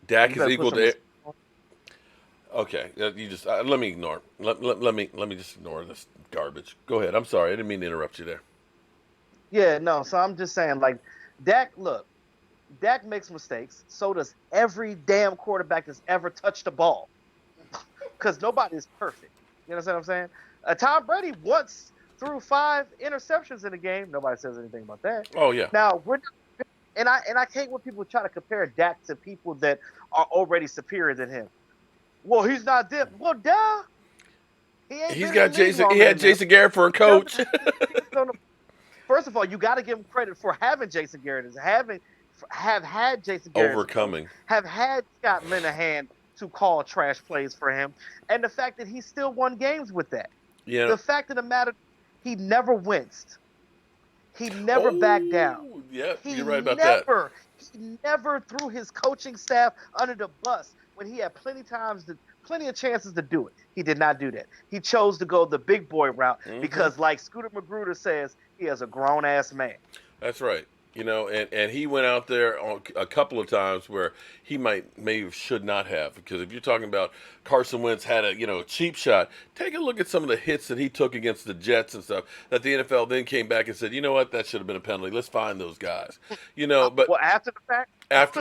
Dak is equal to. Okay, you just let me ignore. Let me just ignore this garbage. Go ahead. I'm sorry. I didn't mean to interrupt you there. Yeah, no. So I'm just saying, like, Dak makes mistakes. So does every damn quarterback that's ever touched a ball. Because nobody is perfect. You understand what I'm saying? Tom Brady once threw 5 interceptions in a game. Nobody says anything about that. Oh yeah. Now and I hate when people try to compare Dak to people that are already superior than him. Well, he's not this. Well, duh. He's got Jason. He had Jason Garrett for a coach. First of all, you got to give him credit for having Jason Garrett, have had Jason Garrett overcoming, have had Scott Linehan to call trash plays for him, and the fact that he still won games with that. Yeah. The fact of the matter, he never winced. He never backed down. Yeah, you're right about that. He never threw his coaching staff under the bus when he had plenty of chances to do it. He did not do that. He chose to go the big boy route because, like Scooter Magruder says, he is a grown-ass man. That's right. And he went out there on a couple of times where he maybe should not have, because if you're talking about Carson Wentz had a cheap shot, take a look at some of the hits that he took against the Jets and stuff that the NFL then came back and said, you know what, that should have been a penalty. Let's find those guys. But well, after the fact.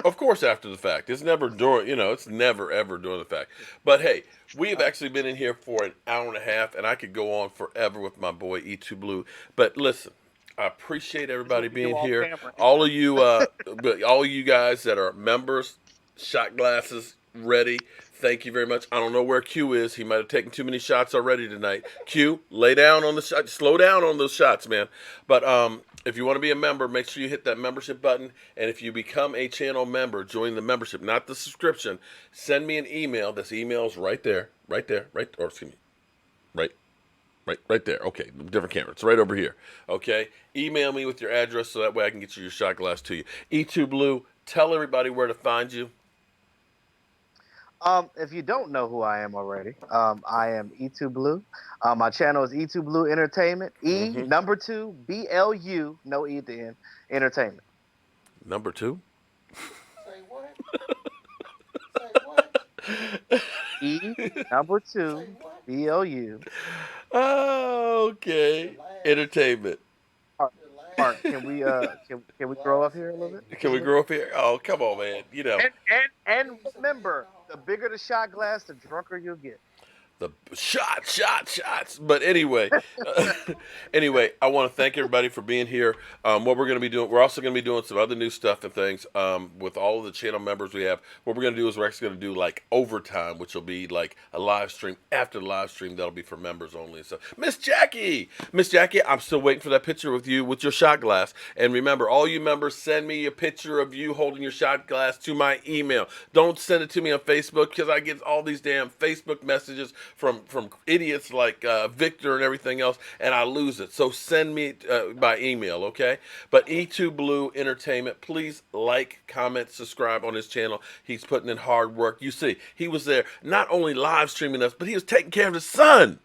Of course, after the fact. It's never during. It's never ever during the fact. But hey, we have actually been in here for an hour and a half, and I could go on forever with my boy E2 Blue. But listen. I appreciate everybody being here. All of you guys that are members, shot glasses ready. Thank you very much. I don't know where Q is. He might have taken too many shots already tonight. Q, lay down on the shot. Slow down on those shots, man. But if you want to be a member, make sure you hit that membership button. And if you become a channel member, join the membership, not the subscription. Send me an email. This email is right there. Right there. Okay, different camera. It's right over here. Okay, email me with your address so that way I can get you your shot glass to you. E2 Blue, tell everybody where to find you. If you don't know who I am already, I am E2 Blue. My channel is E2 Blue Entertainment. Number 2 BLU, no E at the end, Entertainment. Number 2. Say what? Say what? Number 2 Say what? BLU. Oh, okay. Entertainment. Mark, can we grow up here a little bit? Can we grow up here? Oh, come on, man. You know. And remember, the bigger the shot glass, the drunker you'll get. The shots. But anyway, I want to thank everybody for being here. What we're going to be doing, we're also going to be doing some other new stuff and things with all of the channel members we have. What we're going to do is we're actually going to do like overtime, which will be like a live stream after the live stream. That'll be for members only. So, Miss Jackie, I'm still waiting for that picture with you with your shot glass. And remember, all you members, send me a picture of you holding your shot glass to my email. Don't send it to me on Facebook because I get all these damn Facebook messages from idiots like Victor and everything else, and I lose it. So send me by email, okay? But E2 Blue Entertainment, please like, comment, subscribe on his channel. He's putting in hard work. You see, he was there not only live streaming us, but he was taking care of his son.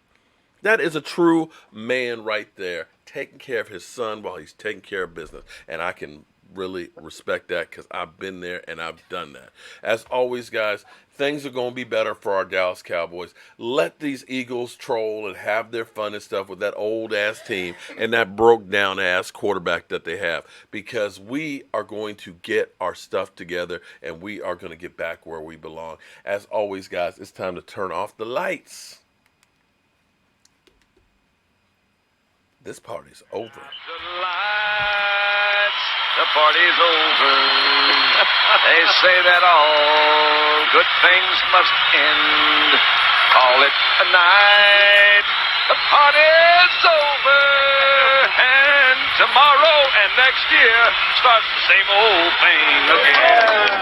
That is a true man right there, taking care of his son while he's taking care of business. And I can really respect that because I've been there and I've done that. As always, guys, things are going to be better for our Dallas Cowboys. Let these Eagles troll and have their fun and stuff with that old-ass team and that broke-down-ass quarterback that they have, because we are going to get our stuff together and we are going to get back where we belong. As always, guys, it's time to turn off the lights. This party's over. The party's over. They say that all good things must end. Call it a night. The party's over. And tomorrow and next year starts the same old thing again.